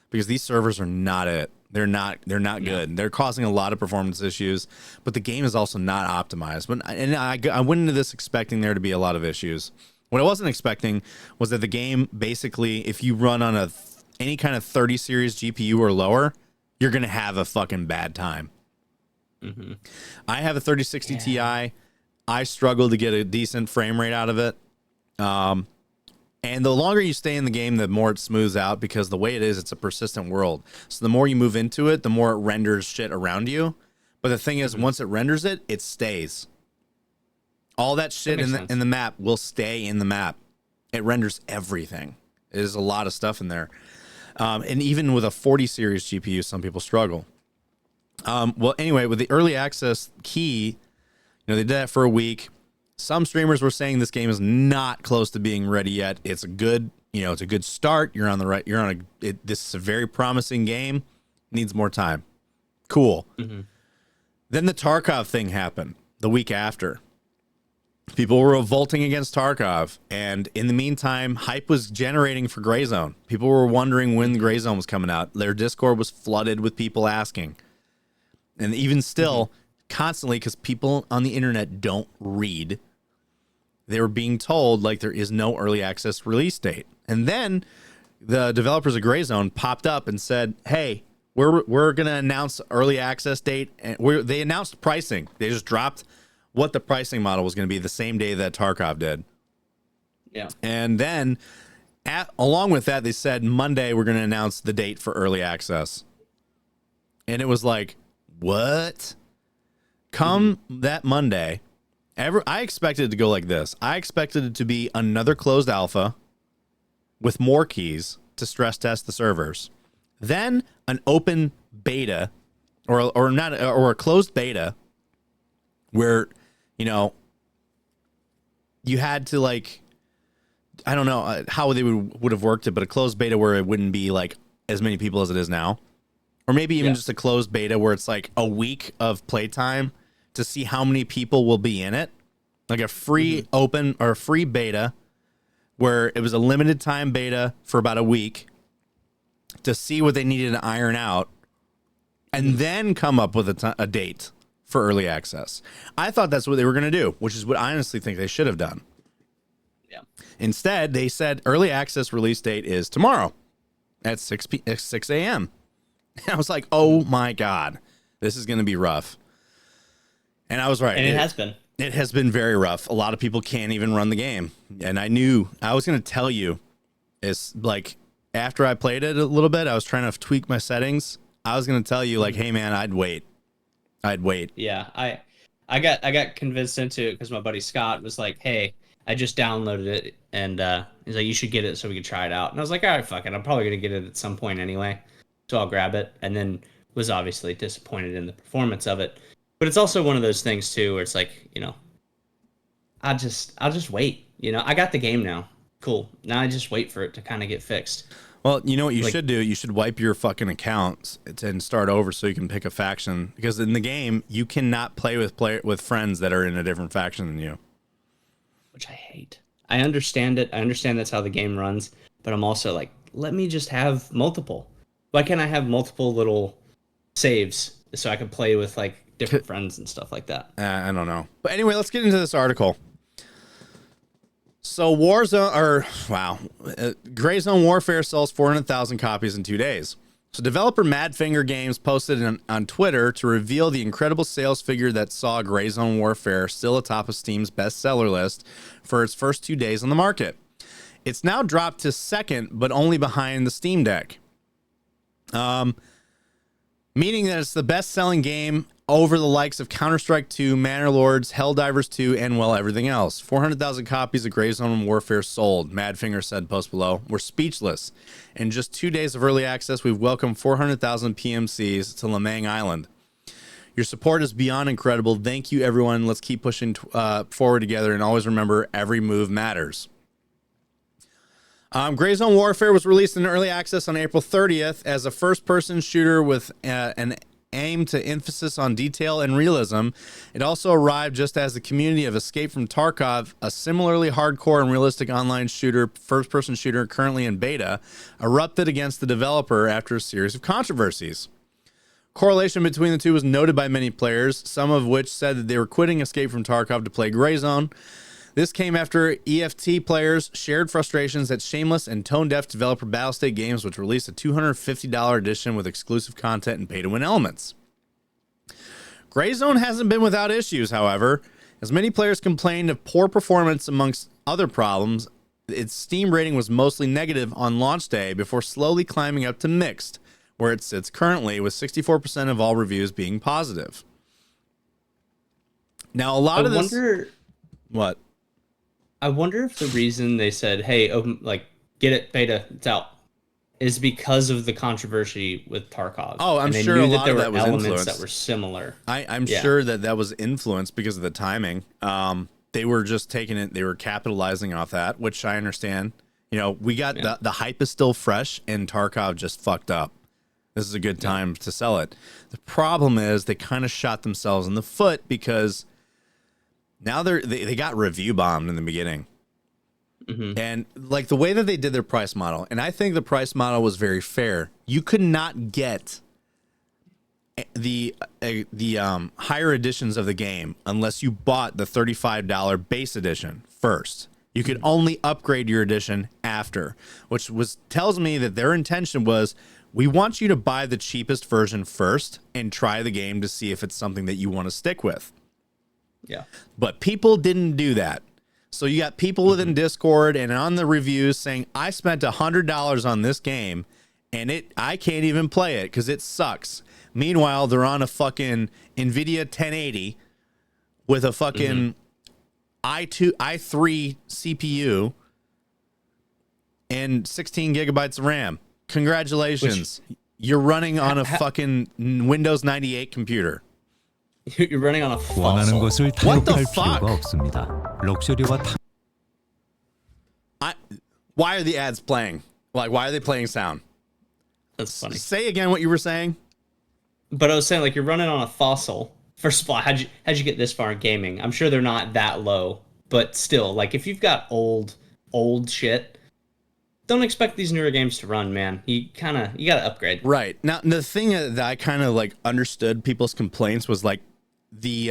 Because these servers are not it. They're not good. They're causing a lot of performance issues, but the game is also not optimized. I went into this expecting there to be a lot of issues. What I wasn't expecting was that the game, basically, if you run on any kind of 30 series GPU or lower, you're going to have a fucking bad time. I have a 3060 Ti. I struggle to get a decent frame rate out of it. And the longer you stay in the game, the more it smooths out, because the way it is, it's a persistent world. So the more you move into it, the more it renders shit around you. But the thing is, once it renders it, it stays. All that shit in the map will stay in the map. It renders everything. There's a lot of stuff in there. And even with a 40 series GPU, some people struggle. Well, anyway, with the early access key, they did that for a week. Some streamers were saying this game is not close to being ready yet. It's a good, it's a good start. This is a very promising game. Needs more time. Cool. Then the Tarkov thing happened the week after. People were revolting against Tarkov, and in the meantime, hype was generating for Gray Zone. People were wondering when the Gray Zone was coming out. Their Discord was flooded with people asking. And even still, constantly, because people on the internet don't read, they were being told, like, there is no early access release date. And then the developers of Gray Zone popped up and said, hey, we're going to announce early access date. And they announced pricing. They just dropped what the pricing model was going to be the same day that Tarkov did. Yeah. And then along with that, they said Monday, we're going to announce the date for early access. And it was like, what? Come that Monday, I expected it to go like this. I expected it to be another closed alpha with more keys to stress test the servers. Then an open beta or a closed beta where, you know, you had to, like, I don't know how they would have worked it, but a closed beta where it wouldn't be like as many people as it is now. Or maybe even just a closed beta where it's like a week of playtime to see how many people will be in it. Like a free open or a free beta where it was a limited time beta for about a week to see what they needed to iron out and then come up with a date for early access. I thought that's what they were going to do, which is what I honestly think they should have done. Yeah. Instead, they said early access release date is tomorrow at 6 a.m. And I was like, oh my God, this is going to be rough. And I was right. And it has been. It has been very rough. A lot of people can't even run the game. And I knew I was going to tell you, it's like after I played it a little bit, I was trying to tweak my settings. I was going to tell you, like, hey man, I'd wait. Yeah, I got convinced into it because my buddy Scott was like, hey, I just downloaded it, and he's like, you should get it so we can try it out. And I was like, all right, fuck it, I'm probably gonna get it at some point anyway, so I'll grab it. And then was obviously disappointed in the performance of it. But it's also one of those things too where it's like, you know, I'll just wait. You know, I got the game now. Cool. Now I just wait for it to kind of get fixed. Well, you know what you should do? You should wipe your fucking accounts and start over so you can pick a faction. Because in the game, you cannot play with friends that are in a different faction than you. Which I hate. I understand it. I understand that's how the game runs. But I'm also like, let me just have multiple. Why can't I have multiple little saves so I can play with, like, different friends and stuff like that? I don't know. But anyway, let's get into this article. So Gray Zone Warfare sells 400,000 copies in 2 days. So developer Madfinger Games posted on Twitter to reveal the incredible sales figure that saw Gray Zone Warfare still atop of Steam's bestseller list for its first 2 days on the market. It's now dropped to second, but only behind the Steam Deck. Meaning that it's the best-selling game over the likes of Counter-Strike 2, Manor Lords, Helldivers 2, and, well, everything else. 400,000 copies of Gray Zone Warfare sold, Madfinger said post below. We're speechless. In just 2 days of early access, we've welcomed 400,000 PMCs to Lemang Island. Your support is beyond incredible. Thank you, everyone. Let's keep pushing forward together, and always remember, every move matters. Gray Zone Warfare was released in early access on April 30th as a first-person shooter with an aim to emphasis on detail and realism. It also arrived just as the community of Escape from Tarkov, a similarly hardcore and realistic online shooter, first-person shooter currently in beta, erupted against the developer after a series of controversies. Correlation between the two was noted by many players, some of which said that they were quitting Escape from Tarkov to play Gray Zone. This came after EFT players shared frustrations at shameless and tone-deaf developer Battlestate Games, which released a $250 edition with exclusive content and pay-to-win elements. Gray Zone hasn't been without issues, however. As many players complained of poor performance amongst other problems, its Steam rating was mostly negative on launch day before slowly climbing up to mixed, where it sits currently, with 64% of all reviews being positive. Now, a lot of this... What? I wonder if the reason they said, hey, open, like, get it, beta, it's out, is because of the controversy with Tarkov. Oh, I'm sure a lot of that was influenced. That were similar. I'm sure that was influenced because of the timing. They were just taking it, they were capitalizing off that, which I understand. You know, we got the hype is still fresh, and Tarkov just fucked up. This is a good time to sell it. The problem is they kind of shot themselves in the foot because now they got review bombed in the beginning. And like the way that they did their price model, and I think the price model was very fair. You could not get the higher editions of the game unless you bought the $35 base edition first. You could only upgrade your edition after, which tells me that their intention was, we want you to buy the cheapest version first and try the game to see if it's something that you want to stick with. Yeah. But people didn't do that. So you got people within Discord and on the reviews saying, I spent $100 on this game and I can't even play it because it sucks. Meanwhile, they're on a fucking NVIDIA 1080 with a fucking i3 CPU and 16 gigabytes of RAM. Congratulations. You're running on a fucking Windows 98 computer. You're running on a 원하는 fossil. 것을 What the 탈옥할 fuck? 필요가 없습니다. 럭셔리와 Why are the ads playing? Like, why are they playing sound? That's funny. Say again what you were saying. But I was saying, like, you're running on a fossil. First of all, how'd you get this far in gaming? I'm sure they're not that low, but still, like, if you've got old shit, don't expect these newer games to run, man. You gotta upgrade. Right. Now, the thing that I kind of like understood people's complaints was like the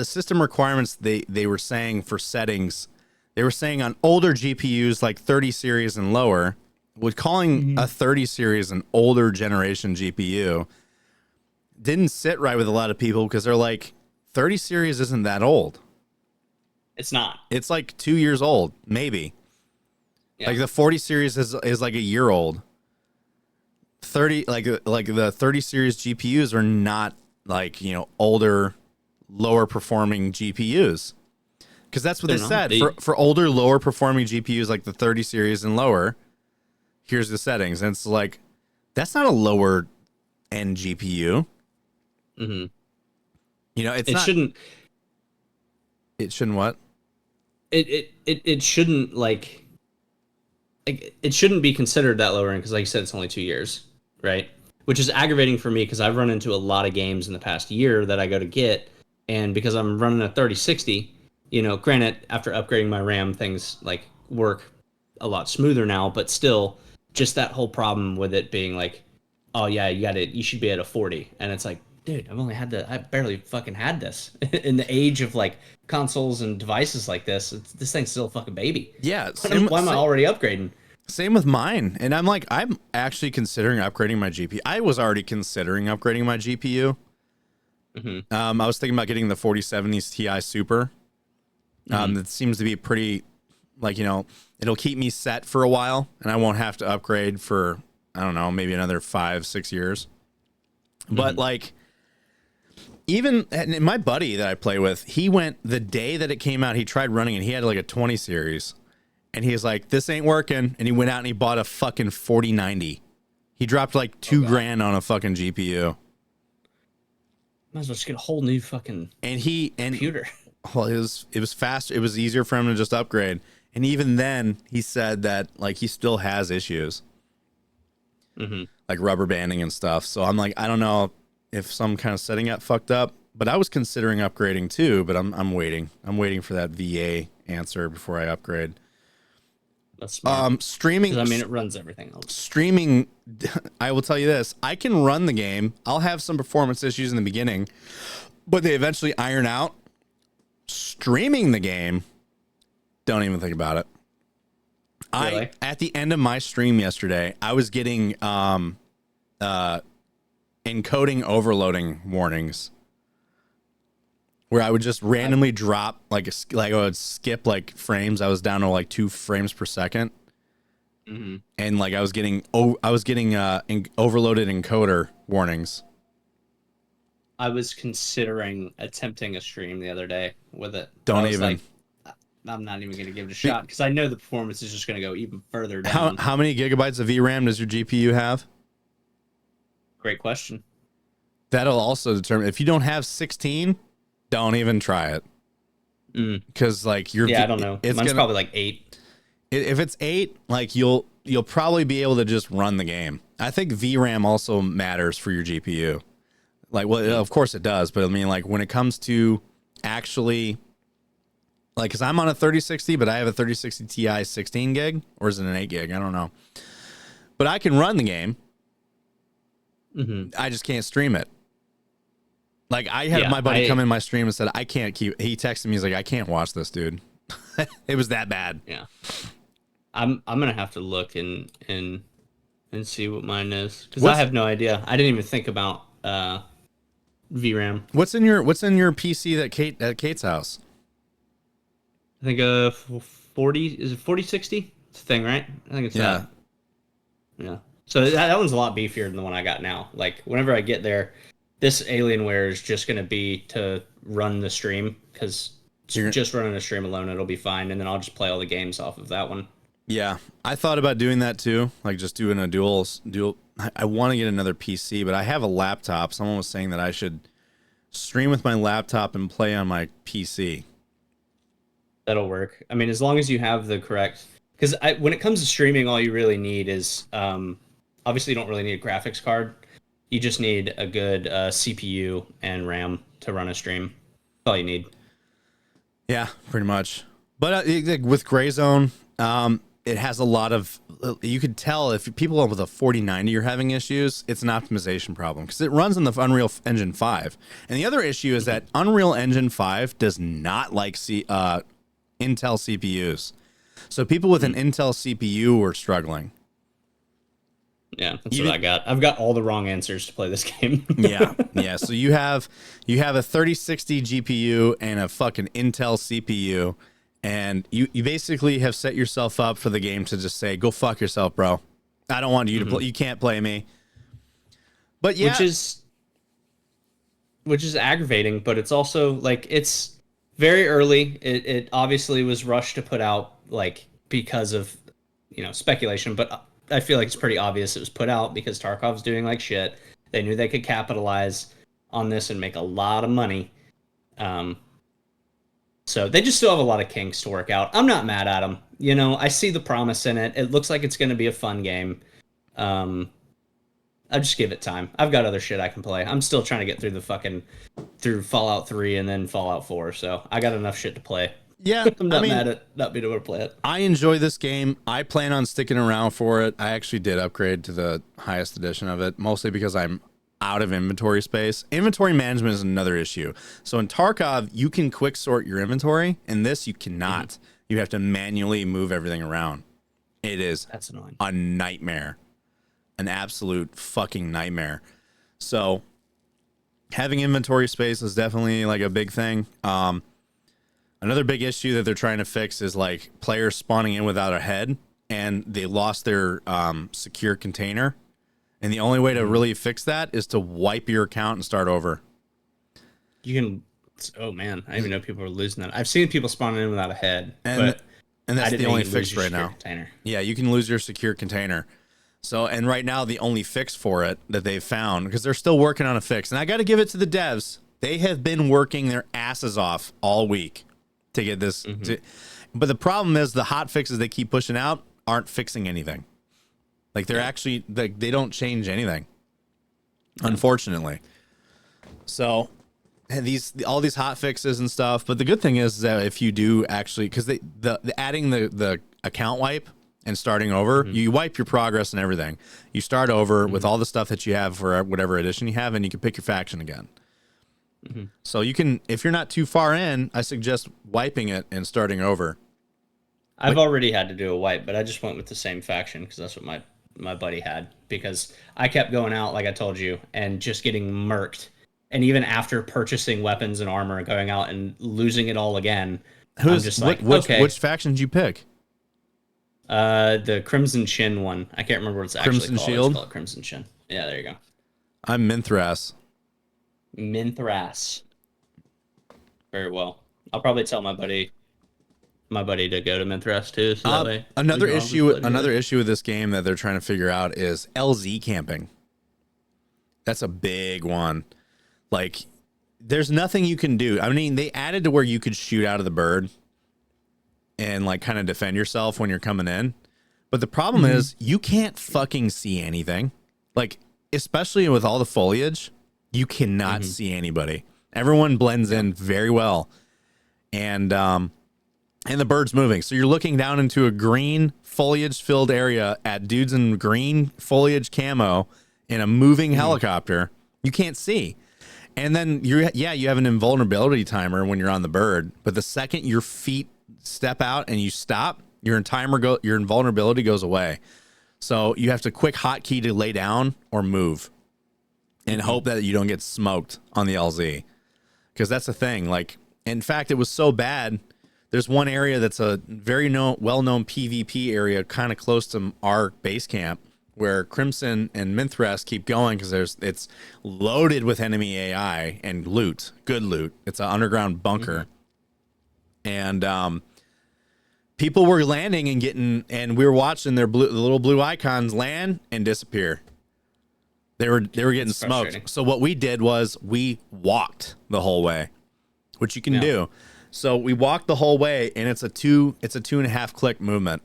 system requirements they were saying for settings. They were saying on older GPUs like 30 series and lower, with calling a 30 series an older generation GPU didn't sit right with a lot of people because they're like, 30 series isn't that old. It's not. It's like 2 years old, maybe. Yeah. Like the 40 series is like a year old. 30 like the 30 series GPUs are not like, you know, older, lower performing GPUs. Because that's what They're they not. said. For older, lower performing GPUs like the 30 series and lower, here's the settings. And it's like, that's not a lower end GPU. Mm-hmm. You know, It shouldn't. It shouldn't what? It shouldn't like it shouldn't be considered that lower end because, like you said, it's only 2 years, right? Which is aggravating for me because I've run into a lot of games in the past year that I go to get, and because I'm running a 3060, you know, granted, after upgrading my RAM, things like work a lot smoother now, but still, just that whole problem with it being like, oh yeah, you should be at a 40, and it's like, dude, I barely fucking had this in the age of like consoles and devices like this. This thing's still a fucking baby. Yeah. Why am I already upgrading? Same with mine. And I'm actually considering upgrading my GPU. I was already considering upgrading my GPU. I was thinking about getting the 4070s Ti Super. That seems to be pretty, like, you know, it'll keep me set for a while and I won't have to upgrade for, I don't know, maybe another 5-6 years. But like, even my buddy that I play with, he went the day that it came out, he tried running and he had like a 20 series and he was like, this ain't working. And he went out and he bought a fucking 4090. He dropped like $2,000 on a fucking GPU. Might as well just get a whole new fucking computer. Well, it was faster. It was easier for him to just upgrade. And even then he said that like he still has issues, like rubber banding and stuff. So I'm like, I don't know if some kind of setting got fucked up, but I was considering upgrading too, but I'm waiting. I'm waiting for that VA answer before I upgrade. That's smart. Streaming. I mean, it runs everything else. Streaming, I will tell you this. I can run the game. I'll have some performance issues in the beginning, but they eventually iron out. Streaming the game, don't even think about it. Really? At the end of my stream yesterday, I was getting encoding overloading warnings where I would just randomly drop like I would skip like frames. I was down to like 2 frames per second, and like I was getting overloaded encoder warnings. I was considering attempting a stream the other day with it. Don't I was even. like, I'm not even going to give it a shot because I know the performance is just going to go even further down. How many gigabytes of VRAM does your GPU have? Great question. That'll also determine if you don't have 16. Don't even try it. Because like I don't know. Mine's probably like 8. If it's 8, like you'll you'll probably be able to just run the game. I think VRAM also matters for your GPU. Like, well, of course it does, but I mean, like when it comes to actually, like, because I'm on a 3060, but I have a 3060 Ti 16 gig, or is it an 8 gig? I don't know. But I can run the game. I just can't stream it. Like, I had my buddy come in my stream and said, I can't keep, he texted me, he's like, I can't watch this, dude. It was that bad. Yeah. I'm gonna have to look and see what mine is, because I have no idea. I didn't even think about VRAM. What's in your PC at Kate's house? I think 40, is it 4060? It's a thing, right? I think it's that. Yeah. So that one's a lot beefier than the one I got now. Like, whenever I get there, this Alienware is just gonna be to run the stream, because just running a stream alone, it'll be fine, and then I'll just play all the games off of that one. Yeah, I thought about doing that too, like just doing a dual. I want to get another PC, but I have a laptop. Someone was saying that I should stream with my laptop and play on my PC. That'll work. I mean, as long as you have the correct, because when it comes to streaming, all you really need is obviously you don't really need a graphics card. You just need a good CPU and RAM to run a stream. That's all you need. Yeah, pretty much. But with Grayzone, it has a lot of, you could tell if people with a 4090 are having issues, it's an optimization problem, because it runs on the Unreal Engine 5. And the other issue is that Unreal Engine 5 does not like Intel CPUs. So people with an Intel CPU are struggling. Yeah, that's what I got. I've got all the wrong answers to play this game. Yeah. So you have a 3060 GPU and a fucking Intel CPU, and you basically have set yourself up for the game to just say, go fuck yourself, bro. I don't want you to play. You can't play me. But yeah, which is aggravating, but it's also like, it's very early. It obviously was rushed to put out, like, because of, speculation, but I feel like it's pretty obvious it was put out because Tarkov's doing like shit. They knew they could capitalize on this and make a lot of money. So they just still have a lot of kinks to work out. I'm not mad at them. I see the promise in it. It looks like it's going to be a fun game. I'll just give it time. I've got other shit I can play. I'm still trying to get through Fallout 3 and then Fallout 4. So I got enough shit to play. Yeah, I'm not mad at not being able to play it. I enjoy this game. I plan on sticking around for it. I actually did upgrade to the highest edition of it, mostly because I'm out of inventory space. Inventory management is another issue. So in Tarkov, you can quick sort your inventory. In this, you cannot. You have to manually move everything around. That's annoying. A nightmare. An absolute fucking nightmare. So having inventory space is definitely like a big thing. Another big issue that they're trying to fix is like players spawning in without a head, and they lost their secure container. And the only way to really fix that is to wipe your account and start over. Oh man, I didn't even know people were losing that. I've seen people spawning in without a head, and that's the only fix right now. Container. Yeah, you can lose your secure container. So, and right now the only fix for it that they've found, because they're still working on a fix, and I got to give it to the devs. They have been working their asses off all week to get this. But the problem is the hot fixes they keep pushing out aren't fixing anything. Like they're actually, like, they don't change anything, unfortunately. So all these hot fixes and stuff. But the good thing is that if you do actually, because the adding the account wipe and starting over, you wipe your progress and everything. You start over with all the stuff that you have for whatever edition you have, and you can pick your faction again. So you can, if you're not too far in, I suggest wiping it and starting over. I've already had to do a wipe, but I just went with the same faction because that's what my buddy had. Because I kept going out, like I told you, and just getting murked. And even after purchasing weapons and armor and going out and losing it all again, I'm just like, okay. Which faction did you pick? The Crimson Chin one. I can't remember what it's actually Crimson called. Shield? It's called Crimson Chin. Yeah, there you go. I'm Minthras. Very well. I'll probably tell my buddy to go to Minthras too. So that way another issue with this game that they're trying to figure out is LZ camping. That's a big one. Like, there's nothing you can do. I mean, they added to where you could shoot out of the bird and like kind of defend yourself when you're coming in, But the problem is you can't fucking see anything. Like, especially with all the foliage, you cannot see anybody. Everyone blends in very well. And the bird's moving. So you're looking down into a green foliage filled area at dudes in green foliage camo in a moving helicopter. You can't see. And then you have an invulnerability timer when you're on the bird, but the second your feet step out and you stop, your invulnerability goes away. So you have to quick hotkey to lay down or move and hope that you don't get smoked on the LZ. Because that's the thing. Like, in fact, it was so bad. There's one area that's a very well-known PvP area kind of close to our base camp where Crimson and Minthras keep going because it's loaded with enemy AI and loot, good loot. It's an underground bunker. And people were landing and and we were watching the little blue icons land and disappear. They were getting smoked. So what we did was we walked the whole way, which you can do. So we walked the whole way, and it's a 2.5 click movement.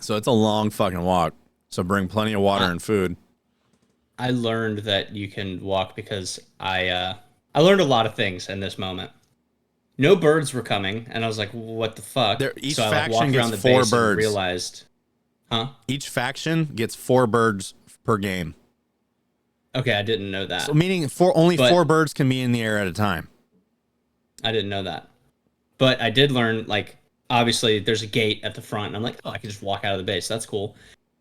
So it's a long fucking walk. So bring plenty of water and food. I learned that you can walk because I learned a lot of things in this moment. No birds were coming, and I was like, "What the fuck?" Each faction gets 4 birds. Realized, Each faction gets 4 birds per game. Okay, I didn't know that. So meaning only 4 birds can be in the air at a time. I didn't know that. But I did learn, like, obviously there's a gate at the front, and I'm like, oh, I can just walk out of the base. That's cool.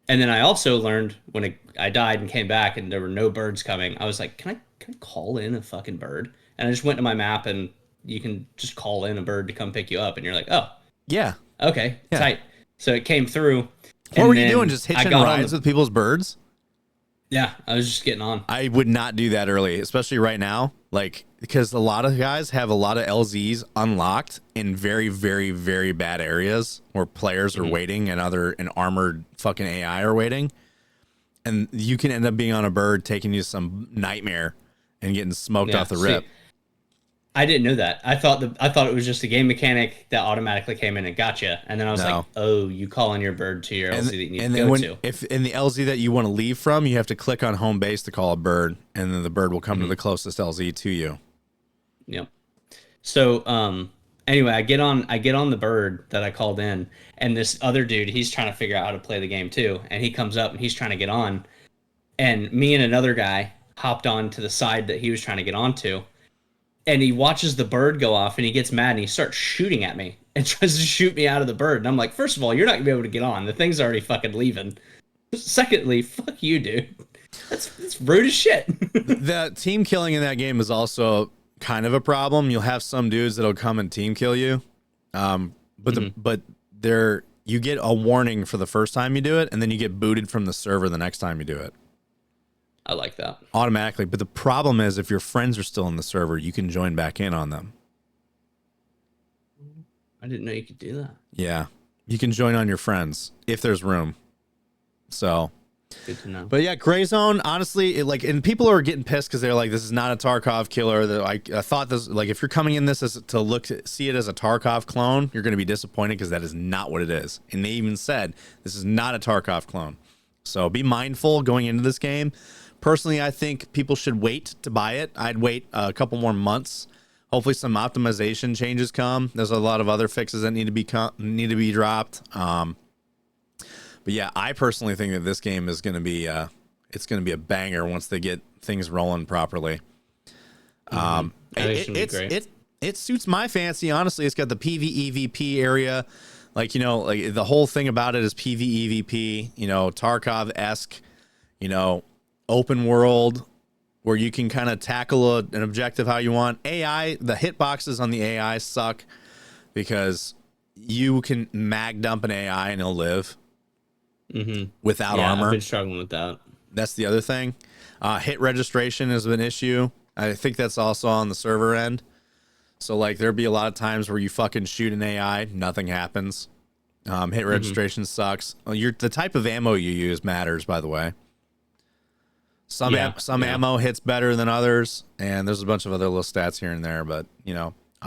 And then I also learned when I died and came back and there were no birds coming, I was like, can I call in a fucking bird? And I just went to my map, and you can just call in a bird to come pick you up. And you're like, oh. Yeah. Okay, tight. So it came through. What were you doing? Just hitching rides with people's birds? Yeah, I was just getting on. I would not do that early, especially right now. Like, because a lot of guys have a lot of LZs unlocked in very, very, very bad areas where players are waiting and armored fucking AI are waiting. And you can end up being on a bird taking you some nightmare and getting smoked off the rip. I didn't know that. I thought it was just a game mechanic that automatically came in and got you. And then I was like, oh, you call in your bird to your LZ that you need to go to. If in the LZ that you want to leave from, you have to click on home base to call a bird, and then the bird will come to the closest LZ to you. Yep. So anyway, I get on the bird that I called in, and this other dude, he's trying to figure out how to play the game too. And he comes up and he's trying to get on. And me and another guy hopped on to the side that he was trying to get onto. And he watches the bird go off, and he gets mad, and he starts shooting at me and tries to shoot me out of the bird. And I'm like, first of all, you're not going to be able to get on. The thing's already fucking leaving. Secondly, fuck you, dude. That's rude as shit. The team killing in that game is also kind of a problem. You'll have some dudes that'll come and team kill you. But you get a warning for the first time you do it, and then you get booted from the server the next time you do it. I like that. Automatically. But the problem is if your friends are still in the server, you can join back in on them. I didn't know you could do that. Yeah. You can join on your friends if there's room. So good to know. But yeah, Gray Zone, honestly, and people are getting pissed because they're like, this is not a Tarkov killer. I thought this, like, if you're coming in this see it as a Tarkov clone, you're going to be disappointed because that is not what it is. And they even said this is not a Tarkov clone. So be mindful going into this game. Personally, I think people should wait to buy it. I'd wait a couple more months. Hopefully some optimization changes come. There's a lot of other fixes that need to be dropped. But yeah, I personally think that this game is going to be it's going to be a banger once they get things rolling properly. It suits my fancy, honestly. It's got the PvEVP area. Like, the whole thing about it is PvEVP, Tarkov-esque, open world where you can kind of tackle an objective how you want. AI, the hitboxes on the AI suck because you can mag dump an AI and it'll live without armor. I've been struggling with that. That's the other thing. Hit registration is an issue. I think that's also on the server end. So, there'll be a lot of times where you fucking shoot an AI, nothing happens. Hit registration sucks. The type of ammo you use matters, by the way. Some ammo hits better than others, and there's a bunch of other little stats here and there. But,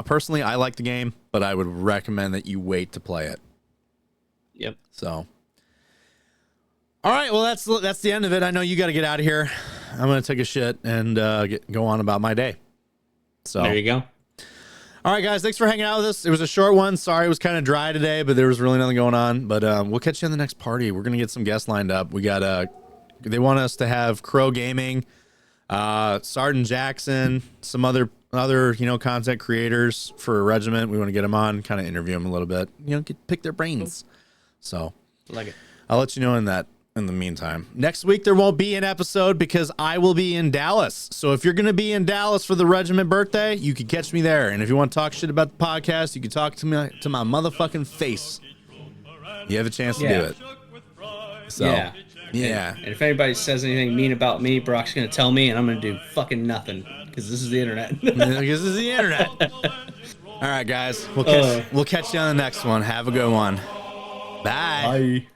personally, I like the game, but I would recommend that you wait to play it. Yep. So, All right, well that's the end of it. I know you got to get out of here. I'm gonna take a shit and go on about my day. So There you go. All right, guys, thanks for hanging out with us. It was a short one. Sorry, it was kind of dry today, but there was really nothing going on. But we'll catch you on the next party. We're gonna get some guests lined up. We got they want us to have Crow Gaming, Sergeant Jackson, some other content creators for a regiment. We want to get them on, kind of interview them a little bit, pick their brains. So Like it. I'll let you know in the meantime. Next week there won't be an episode because I will be in Dallas. So if you're going to be in Dallas for the regiment birthday, you can catch me there. And if you want to talk shit about the podcast, you can talk to me to my motherfucking face. You have a chance to do it. So yeah. And if anybody says anything mean about me, Brock's gonna tell me, and I'm gonna do fucking nothing because this is the internet. Because this is the internet. All right, guys. We'll catch you on the next one. Have a good one. Bye. Bye.